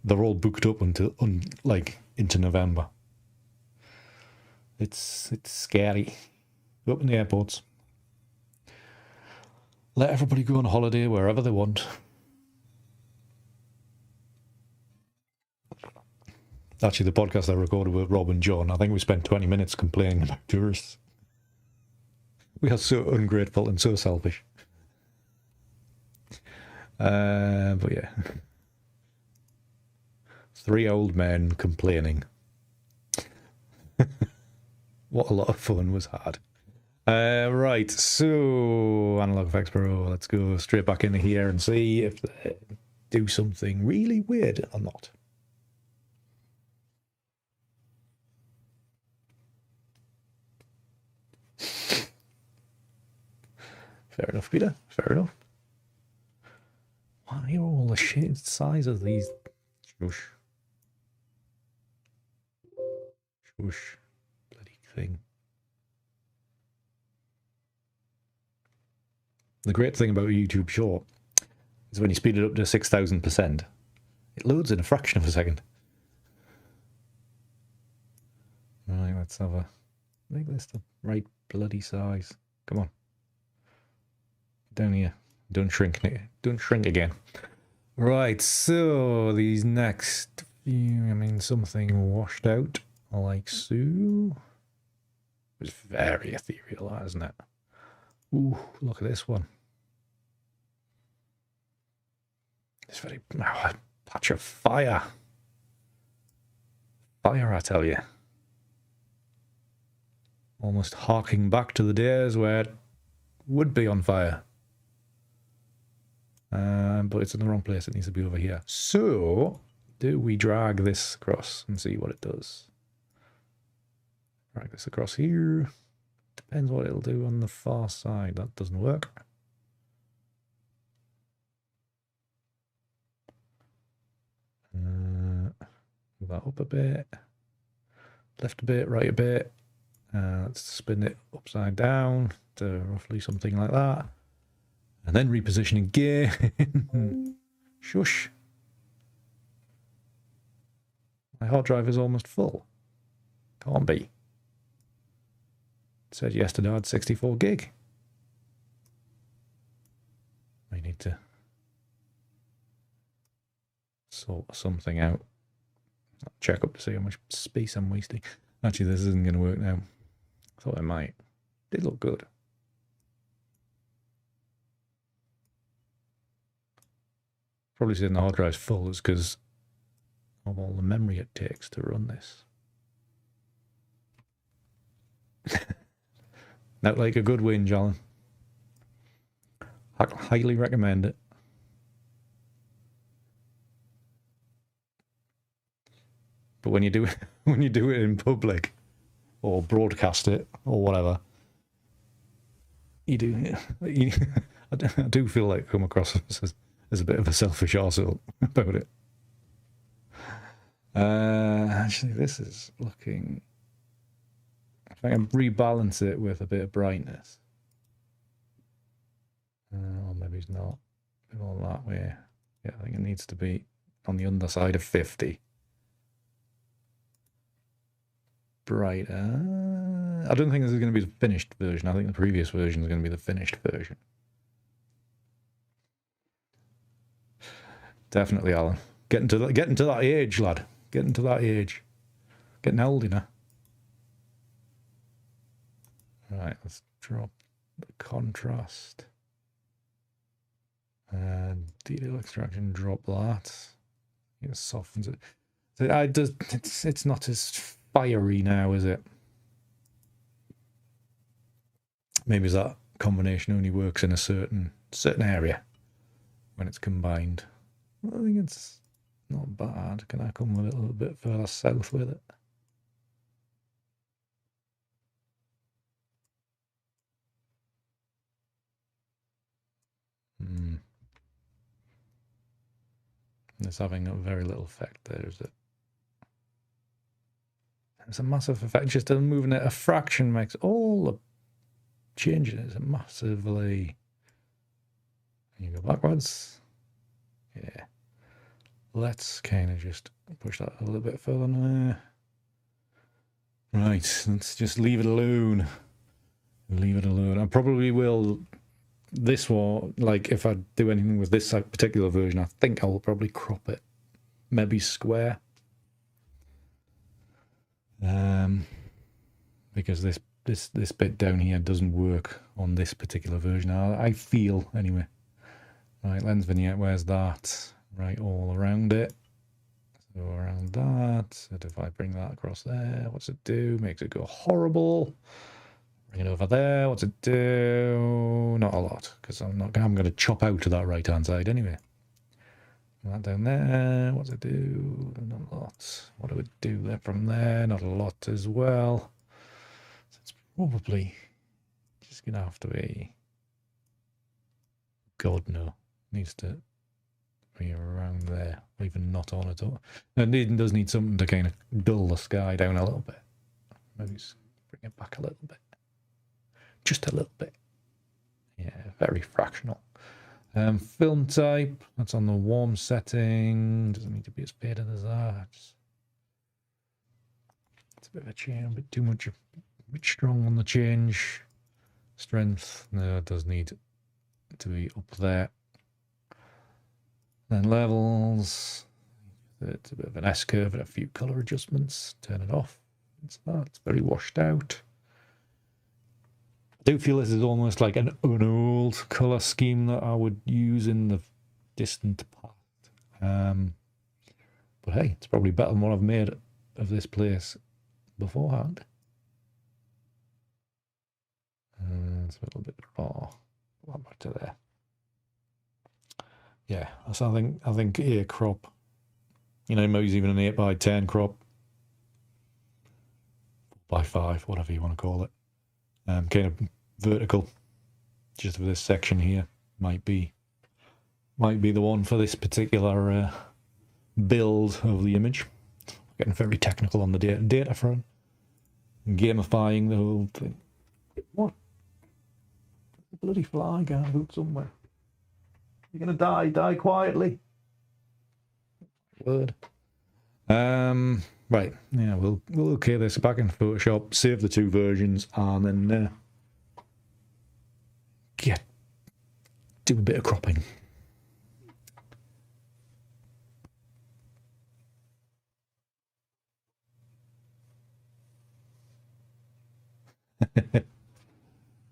they're all booked up until like into November. It's scary. Open the airports. Let everybody go on holiday wherever they want. Actually, the podcast I recorded with Rob and John, I think we spent 20 minutes complaining about tourists. We are so ungrateful and so selfish. But yeah. 3 old men complaining. What a lot of fun was had. Right, so Analog Efex Pro, let's go straight back into here and see if they do something really weird or not. Fair enough, Peter. Fair enough. Why are all the shit size of these? Shush. Shush. Bloody thing. The great thing about YouTube Short is when you speed it up to 6,000%, it loads in a fraction of a second. Right, let's have a... Make this the right bloody size. Come on. Down here. Don't shrink again. Right, so these next few, I mean, something washed out like so. It's very ethereal, isn't it? Ooh, look at this one. It's very... Oh, a patch of fire. Fire, I tell you. Almost harking back to the days where it would be on fire. But it's in the wrong place. It needs to be over here. So, do we drag this across and see what it does? Drag this across here. Depends what it'll do on the far side. That doesn't work. Move that up a bit. Left a bit, right a bit. Let's spin it upside down to roughly something like that. And then reposition again. Shush. My hard drive is almost full. Can't be. It said yesterday I had 64 gig. I need to sort something out. I'll check up to see how much space I'm wasting. Actually, this isn't going to work now. I thought it might. It did look good. Probably saying the hard drive's full is because of all the memory it takes to run this. Not like a good whinge, Alan. I highly recommend it. But when you do it, in public or broadcast it or whatever, I do feel like I come across as a bit of a selfish arsehole about it. Actually, this is looking... If I can rebalance it with a bit of brightness. Or maybe it's not. Maybe all that way. Yeah, I think it needs to be on the underside of 50. Brighter. I don't think this is going to be the finished version. I think the previous version is going to be the finished version. Definitely, Alan. Getting to that age, lad. Getting to that age. Getting old, you know. Right, let's drop the contrast. And detail extraction, drop that. It softens it. So it's not as fiery now, is it? Maybe that combination only works in a certain area when it's combined. I think it's not bad. Can I come a little bit further south with it? It's having a very little effect there, is it? It's a massive effect. Just moving it a fraction makes all the changes massively. You go backwards. Yeah. Let's kind of just push that a little bit further now. Right, let's just leave it alone. Leave it alone. I probably will. This one, like if I do anything with this particular version, I think I will probably crop it, maybe square, because this bit down here doesn't work on this particular version. I feel anyway. Right, lens vignette. Where's that? Right, all around it. So around that. So if I bring that across there, what's it do? Makes it go horrible. Bring it over there. What's it do? Not a lot, because I'm going to chop out to that right hand side anyway. That down there. What's it do? Not a lot. What do it do there from there? Not a lot as well. So it's probably just going to have to be. God no, needs to be around there, or even not on at all. And it does need something to kind of dull the sky down a little bit. Maybe bring it back a little bit. Just a little bit. Yeah, very fractional. Film type, that's on the warm setting. Doesn't need to be as faded as that. It's a bit of a change, a bit too much, a bit strong on the change. Strength, no, it does need to be up there. Then levels, it's a bit of an S-curve and a few color adjustments. Turn it off. It's very washed out. I do feel this is almost like an old colour scheme that I would use in the distant past. But hey, it's probably better than what I've made of this place beforehand. It's a little bit raw. Back to there. Yeah, so I think a crop, you know, maybe even an 8x10 crop, 4x5, whatever you want to call it. Kind of vertical, just for this section here, might be the one for this particular build of the image. Getting very technical on the data front, gamifying the whole thing. What? The bloody fly can't hoot somewhere. You're gonna die quietly. Word. Right, yeah, we'll okay this back in Photoshop, save the two versions, and then do a bit of cropping.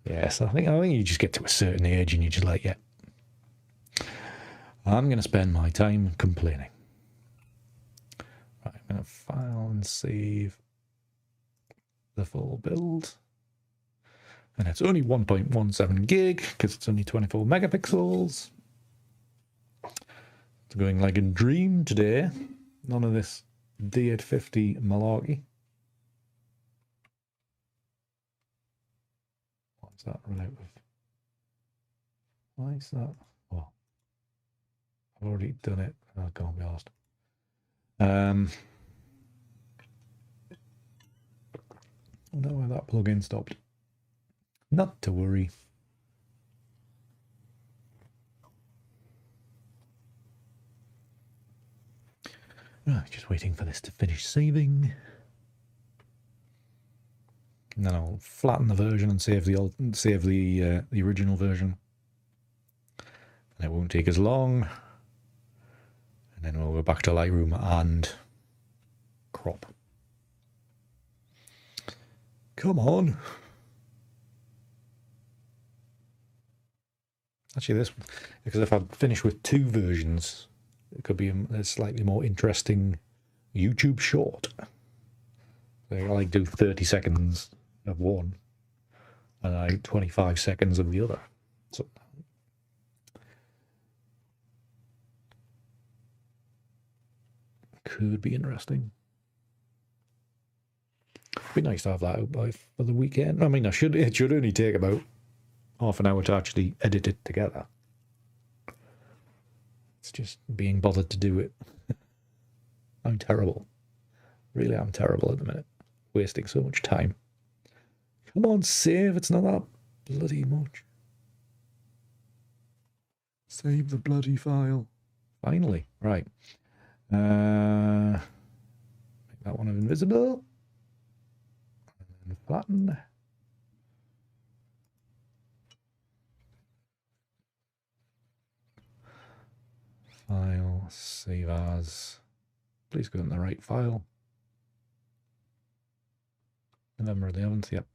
Yes, I think you just get to a certain age and you're just like, yeah, I'm going to spend my time complaining. Right, I'm going to file and save the full build. And it's only 1.17 gig because it's only 24 megapixels. It's going like a dream today. None of this D850 malarkey. What's that relate with? Why is that? Oh, I've already done it. I can't be asked. I don't know where that plugin stopped. Not to worry. Right, just waiting for this to finish saving. And then I'll flatten the version and save the original version. And it won't take as long. And then we'll go back to Lightroom and crop. Come on. Actually, this, because if I finish with two versions, it could be a slightly more interesting YouTube short. They like do 30 seconds of one and like 25 seconds of the other. So could be interesting. Be nice to have that out by for the weekend. I mean, it should only take about half an hour to actually edit it together. It's just being bothered to do it. I'm terrible. Really, I'm terrible at the minute. Wasting so much time. Come on, save. It's not that bloody much. Save the bloody file. Finally. Right. Make that one invisible. And flatten. File. Save as. Please go in the right file. November the 11th, yep.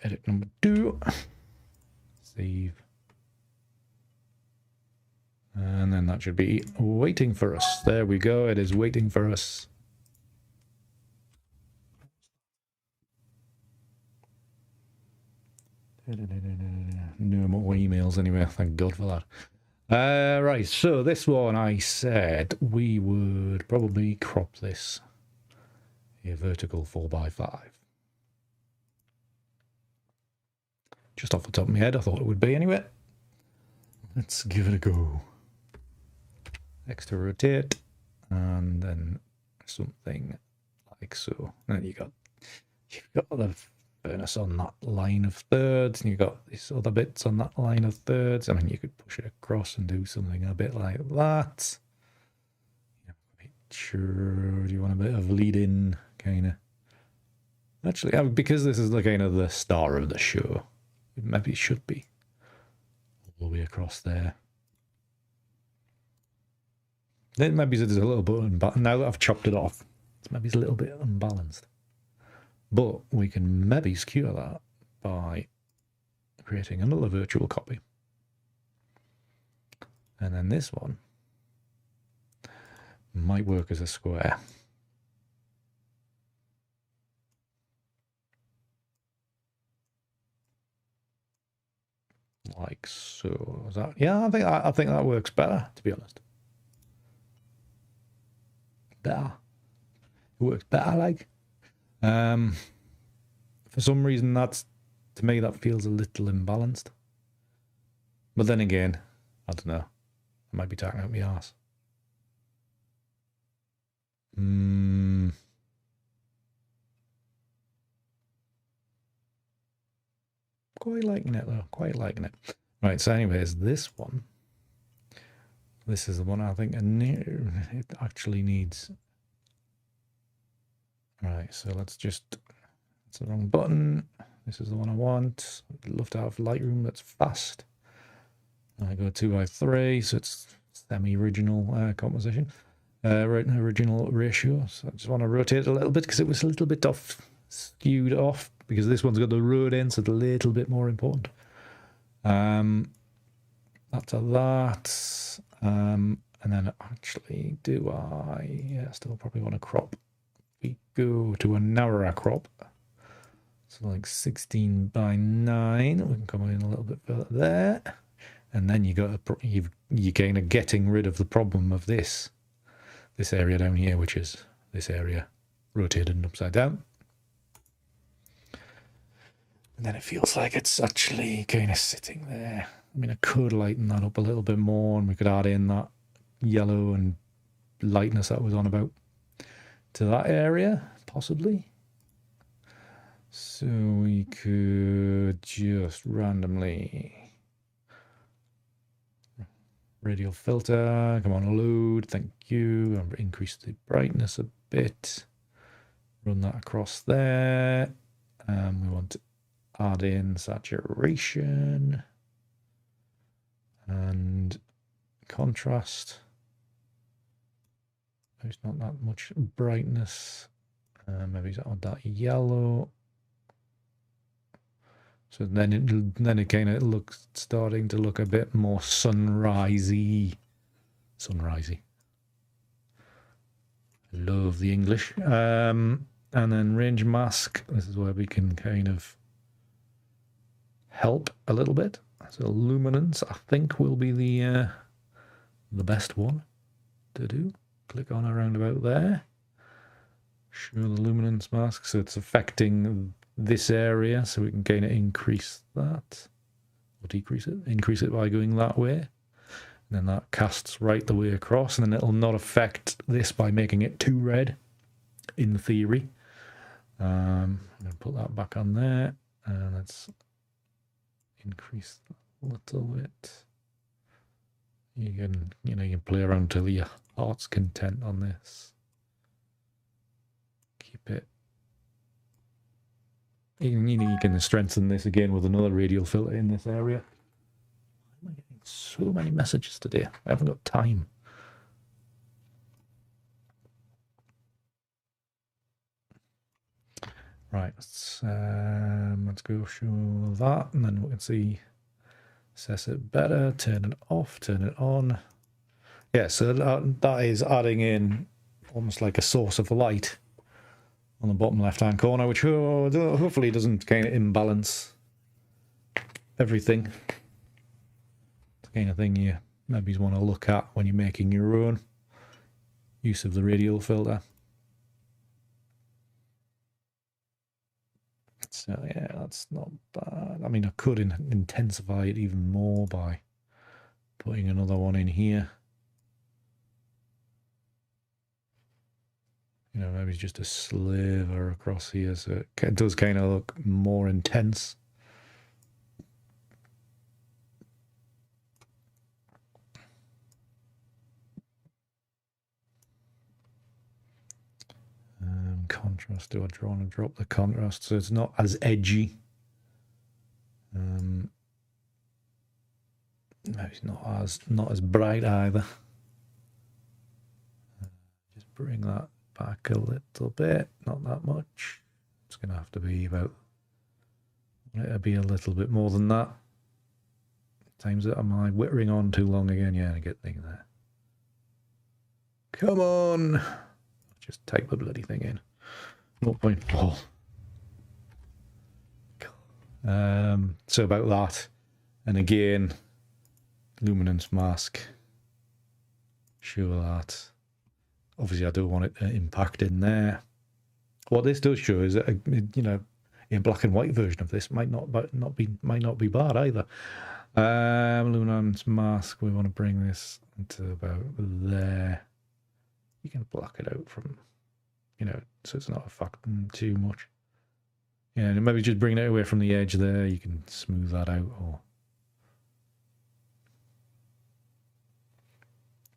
Edit number 2. Save. And then that should be waiting for us. There we go. It is waiting for us. No more emails anyway. Thank God for that. Right, so this one I said we would probably crop this a vertical 4x5. Just off the top of my head, I thought it would be anyway. Let's give it a go. X to rotate, and then something like so. And then you've got the furnace on that line of thirds, and you've got these other bits on that line of thirds. I mean, you could push it across and do something a bit like that. Sure, do you want a bit of lead-in, kind of? Actually, because this is the kind of the star of the show, maybe it should be all the way across there. Then maybe it's a little bit unbalanced. Now that I've chopped it off, maybe it's a little bit unbalanced. But we can maybe skewer that by creating another virtual copy. And then this one might work as a square. Like so. Is that, yeah, I think that works better, to be honest. Better. It works better, like. For some reason, to me, that feels a little imbalanced. But then again, I don't know. I might be talking out my arse. Quite liking it, though. Quite liking it. Right, so anyways, this one. This is the one I think it actually needs. Right, so let's just. It's the wrong button. This is the one I want. I'd love to have Lightroom that's fast. I go 2:3, so it's semi-original composition. Original ratio. So I just want to rotate it a little bit because it was a little bit skewed off, because this one's got the road end, so it's a little bit more important. After that, and then actually, still probably want to crop. We go to a narrower crop, so like 16:9. We can come in a little bit further there, and then you're kind of getting rid of the problem of this area down here, which is this area rotated and upside down. And then it feels like it's actually kind of sitting there. I mean, I could lighten that up a little bit more, and we could add in that yellow and lightness that was on about to that area, possibly. So we could just randomly radial filter, come on, load, thank you, and increase the brightness a bit. Run that across there. We want to add in saturation and contrast. There's not that much brightness. Maybe add that yellow. So then it kind of looks starting to look a bit more sunrisey. A Love the English. And then range mask. This is where we can kind of help a little bit. So luminance, I think, will be the best one to do. Click on around about there. Show the luminance mask, so it's affecting this area, so we can kind of increase that or decrease it. Increase it by going that way. And then that casts right the way across, and then it'll not affect this by making it too red, in theory. I'm going to put that back on there, and let's increase that a little bit. You can play around till your heart's content on this. Keep it. You can strengthen this again with another radial filter in this area. Why am I getting so many messages today? I haven't got time. Right, let's go show that, and then we can see. Assess it better, turn it off, turn it on. Yeah, so that is adding in almost like a source of light on the bottom left-hand corner, which hopefully doesn't kind of imbalance everything. It's the kind of thing you maybe want to look at when you're making your own use of the radial filter. So yeah, that's not bad. I mean, I could intensify it even more by putting another one in here. You know, maybe just a sliver across here, so it does kind of look more intense. Contrast, do I want to drop the contrast so it's not as edgy? Maybe it's not as bright either. Just bring that back a little bit, not that much. It's going to have to be about. It'll be a little bit more than that. Times it. Am I whittering on too long again? Yeah, I get thing there. Come on. Just type the bloody thing in. 0.4. So about that. And again, luminance mask. Show that. Obviously, I don't want it to impact in there. What this does show is that, a black and white version of this might not be bad either. Luminance mask. We want to bring this to about there. You can block it out from, so it's not affecting too much. Yeah, and maybe just bring it away from the edge there. You can smooth that out, or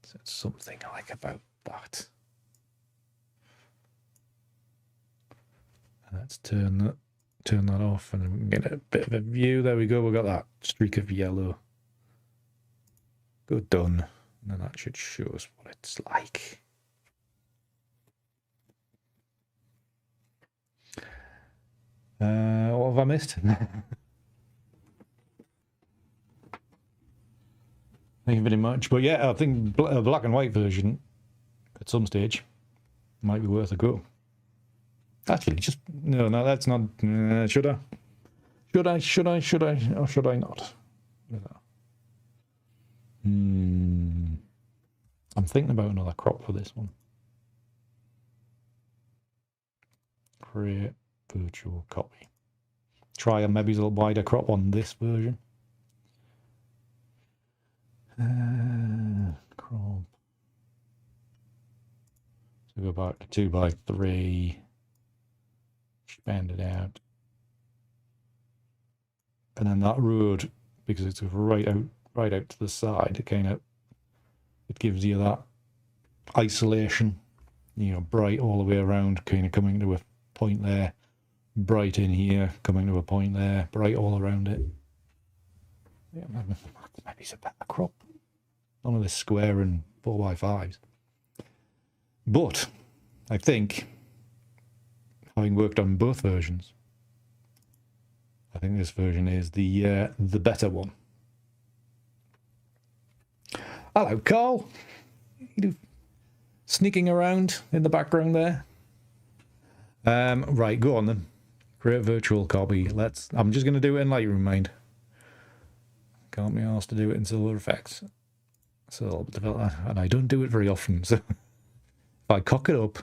so it's something I like about that. And let's turn that off, and then we can get a bit of a view. There we go. We've got that streak of yellow. Good, done. And then that should show us what it's like. What have I missed? Thank you very much. But yeah, I think a black and white version at some stage might be worth a go. Actually, just no, that's not. Should I? Or should I not? I'm thinking about another crop for this one. Create virtual copy. Try a maybe a little wider crop on this version. Crop. So go back to 2x3. Expand it out. And then that road, because it's right out to the side, it gives you that isolation, bright all the way around, kind of coming to a point there, bright in here, coming to a point there, bright all around it. Yeah, maybe it's a better crop. None of this square and 4x5s. But I think, having worked on both versions, I think this version is the better one. Hello, Carl. sneaking around in the background there. Right, go on then. Create a virtual copy. I'm just going to do it in Lightroom, mind. Can't be asked to do it in Silver Effects. So I'll develop that. And I don't do it very often, so if I cock it up,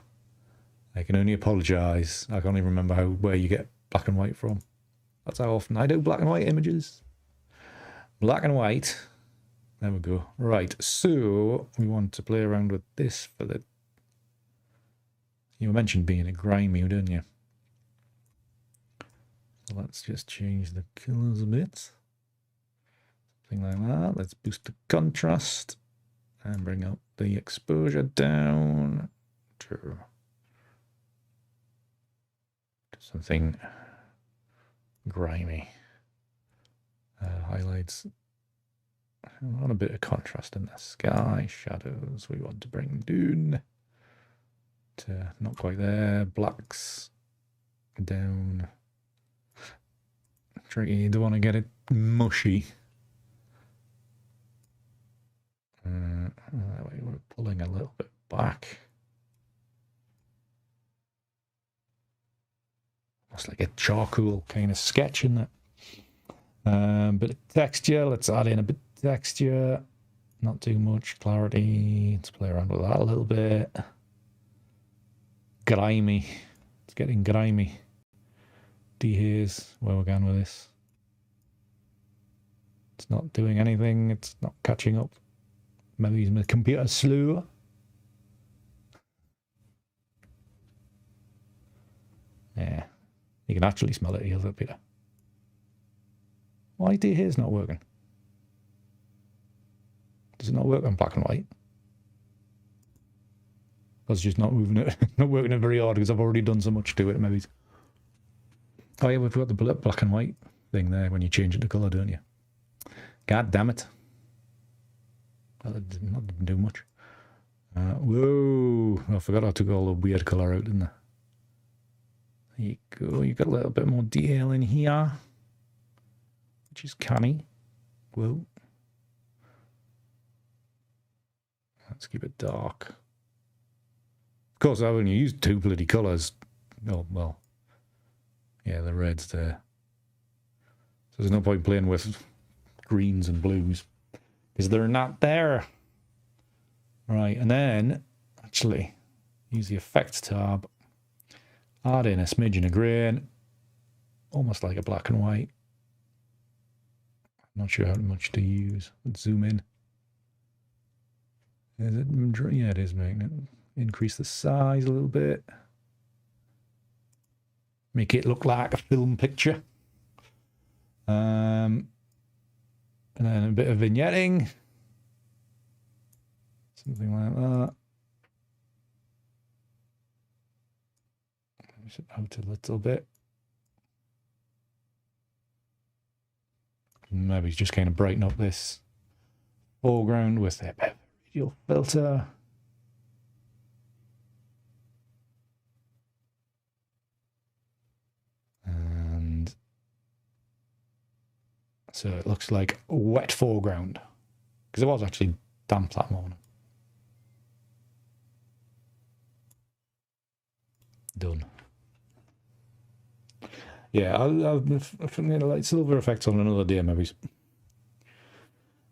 I can only apologise. I can't even remember where you get black and white from. That's how often I do black and white images. Black and white. There we go. Right, so we want to play around with this for the... You mentioned being a grimy, didn't you? So let's just change the colours a bit. Something like that. Let's boost the contrast and bring up the exposure down to something grimy. Highlights. I want a bit of contrast in the sky. Shadows we want to bring down to not quite there. Blacks down. Tricky, you don't want to get it mushy. We're pulling a little bit back. Almost like a charcoal kind of sketch, isn't it? Bit of texture. Let's add in a bit of texture. Not too much clarity. Let's play around with that a little bit. Grimy. It's getting grimy. Here's where we're going with this. It's not doing anything. It's not catching up. Maybe my computer's slow. Yeah. You can actually smell it here, though, Peter. Why here's not working? Does it not work on black and white? I was just not moving it, not working it very hard because I've already done so much to it, maybe. Oh yeah, we've got the black and white thing there when you change it to colour, don't you? God damn it. Well, that didn't do much. Whoa, I forgot I took all the weird colour out, didn't I? There you go, you've got a little bit more detail in here, which is canny. Whoa. Let's keep it dark. Of course, I've only used 2 bloody colours. Oh, well. Yeah, the red's there. So there's no point playing with greens and blues. Because they're not there. Right, and then, actually, use the Effects tab. Add in a smidgen of grain. Almost like a black and white. Not sure how much to use. Let's zoom in. Is it? Yeah, it is making it. Increase the size a little bit. Make it look like a film picture. And then a bit of vignetting. Something like that. Push it out a little bit. Maybe just kind of brighten up this foreground with a bit of radial filter. And so it looks like a wet foreground. Because it was actually damp that morning. Done. Yeah, I'll like Silver Effects on another day, maybe.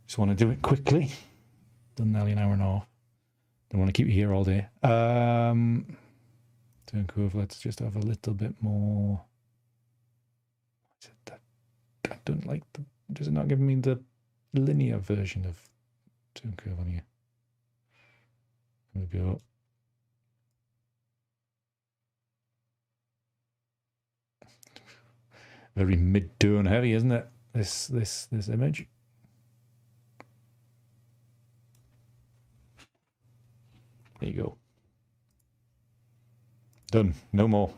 Just want to do it quickly. Done nearly an hour and a half. Don't want to keep you here all day. Turn curve. Let's just have a little bit more. I don't like the. Does it not give me the linear version of turn curve on here? Maybe up. Very mid-tone heavy, isn't it? This image. There you go. Done. No more.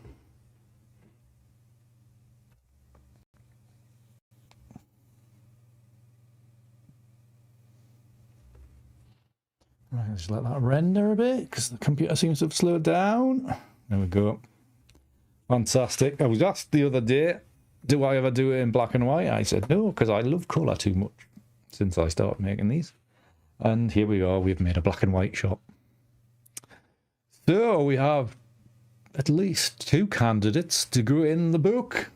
Right, let's let that render a bit because the computer seems to have slowed down. There we go. Fantastic. I was asked the other day, do I ever do it in black and white? I said no, because I love colour too much since I started making these. And here we are, we've made a black and white shot. So we have at least 2 candidates to go in the book.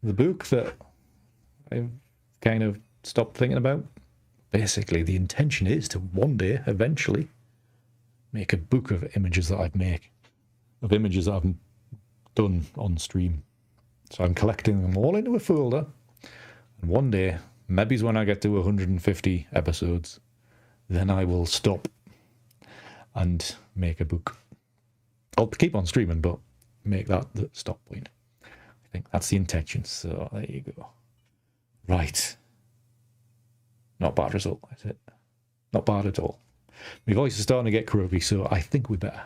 The book that I've kind of stopped thinking about. Basically, the intention is to one day, eventually, make a book of images that I've made, of images that I've done on stream. So I'm collecting them all into a folder, and one day, maybe when I get to 150 episodes, then I will stop and make a book. I'll keep on streaming, but make that the stop point. I think that's the intention. So there you go. Right. Not bad result, is it? Not bad at all. My voice is starting to get croaky, so I think we better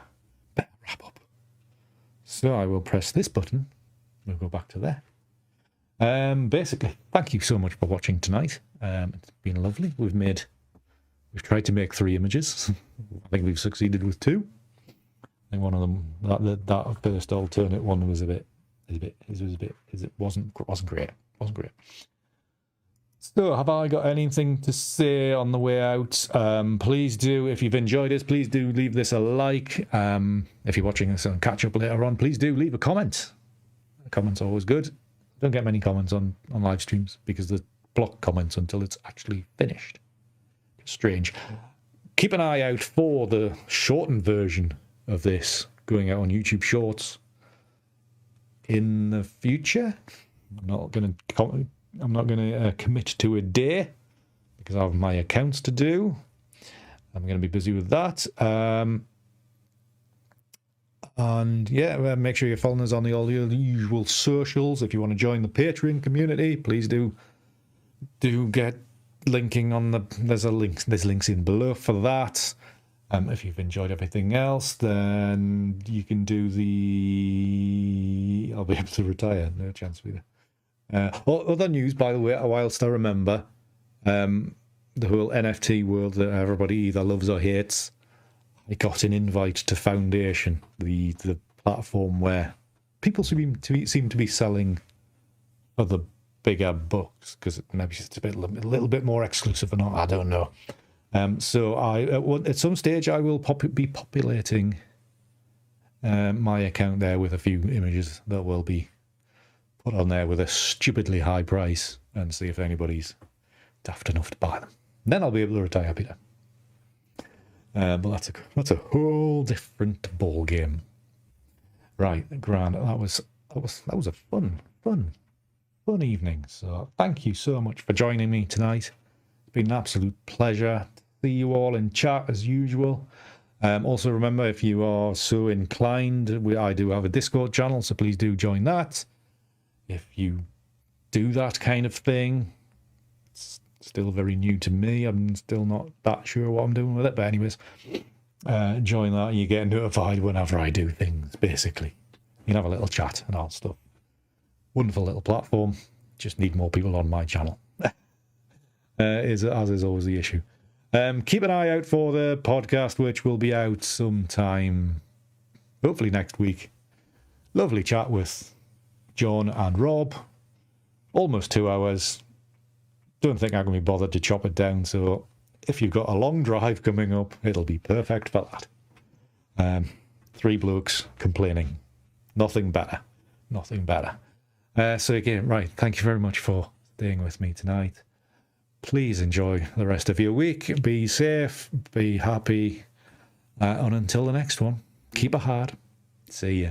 wrap up. So I will press this button. We'll go back to there. Basically, thank you so much for watching tonight. It's been lovely. We've tried to make 3 images. I think we've succeeded with 2. I think one of them, that first alternate one was it wasn't great. Wasn't great. So, have I got anything to say on the way out? Please do, if you've enjoyed this, please do leave this a like. If you're watching this on catch up later on, please do leave a comment. A comment's always good. Don't get many comments on live streams because they block comments until it's actually finished. Strange. Keep an eye out for the shortened version of this going out on YouTube Shorts in the future. I'm not going to commit to a day because I have my accounts to do. I'm going to be busy with that. And yeah, make sure you're following us on all the usual socials. If you want to join the Patreon community, please do get linking on the. There's links in below for that. If you've enjoyed everything else, then you can do the. I'll be able to retire. No chance with it. Other news, by the way, whilst I remember, the whole NFT world that everybody either loves or hates, I got an invite to Foundation, the platform where people seem to be selling other bigger books, because maybe it's a little bit more exclusive or not, I don't know. So at some stage I will be populating my account there with a few images that will be put on there with a stupidly high price and see if anybody's daft enough to buy them. Then I'll be able to retire, Peter. But that's a whole different ball game. Right, grand. That was a fun evening. So thank you so much for joining me tonight. It's been an absolute pleasure. See you all in chat as usual. Also remember, if you are so inclined, I do have a Discord channel, so please do join that. If you do that kind of thing, it's still very new to me. I'm still not that sure what I'm doing with it. But anyways, join that and you get notified whenever I do things, basically. You can have a little chat and all stuff. Wonderful little platform. Just need more people on my channel. As is always the issue. Keep an eye out for the podcast, which will be out sometime, hopefully next week. Lovely chat with John and Rob. Almost 2 hours. Don't think I'm going to be bothered to chop it down, so if you've got a long drive coming up, it'll be perfect for that. 3 blokes complaining. Nothing better. Nothing better. So again, right, thank you very much for staying with me tonight. Please enjoy the rest of your week. Be safe, be happy, and until the next one, keep it hard. See ya.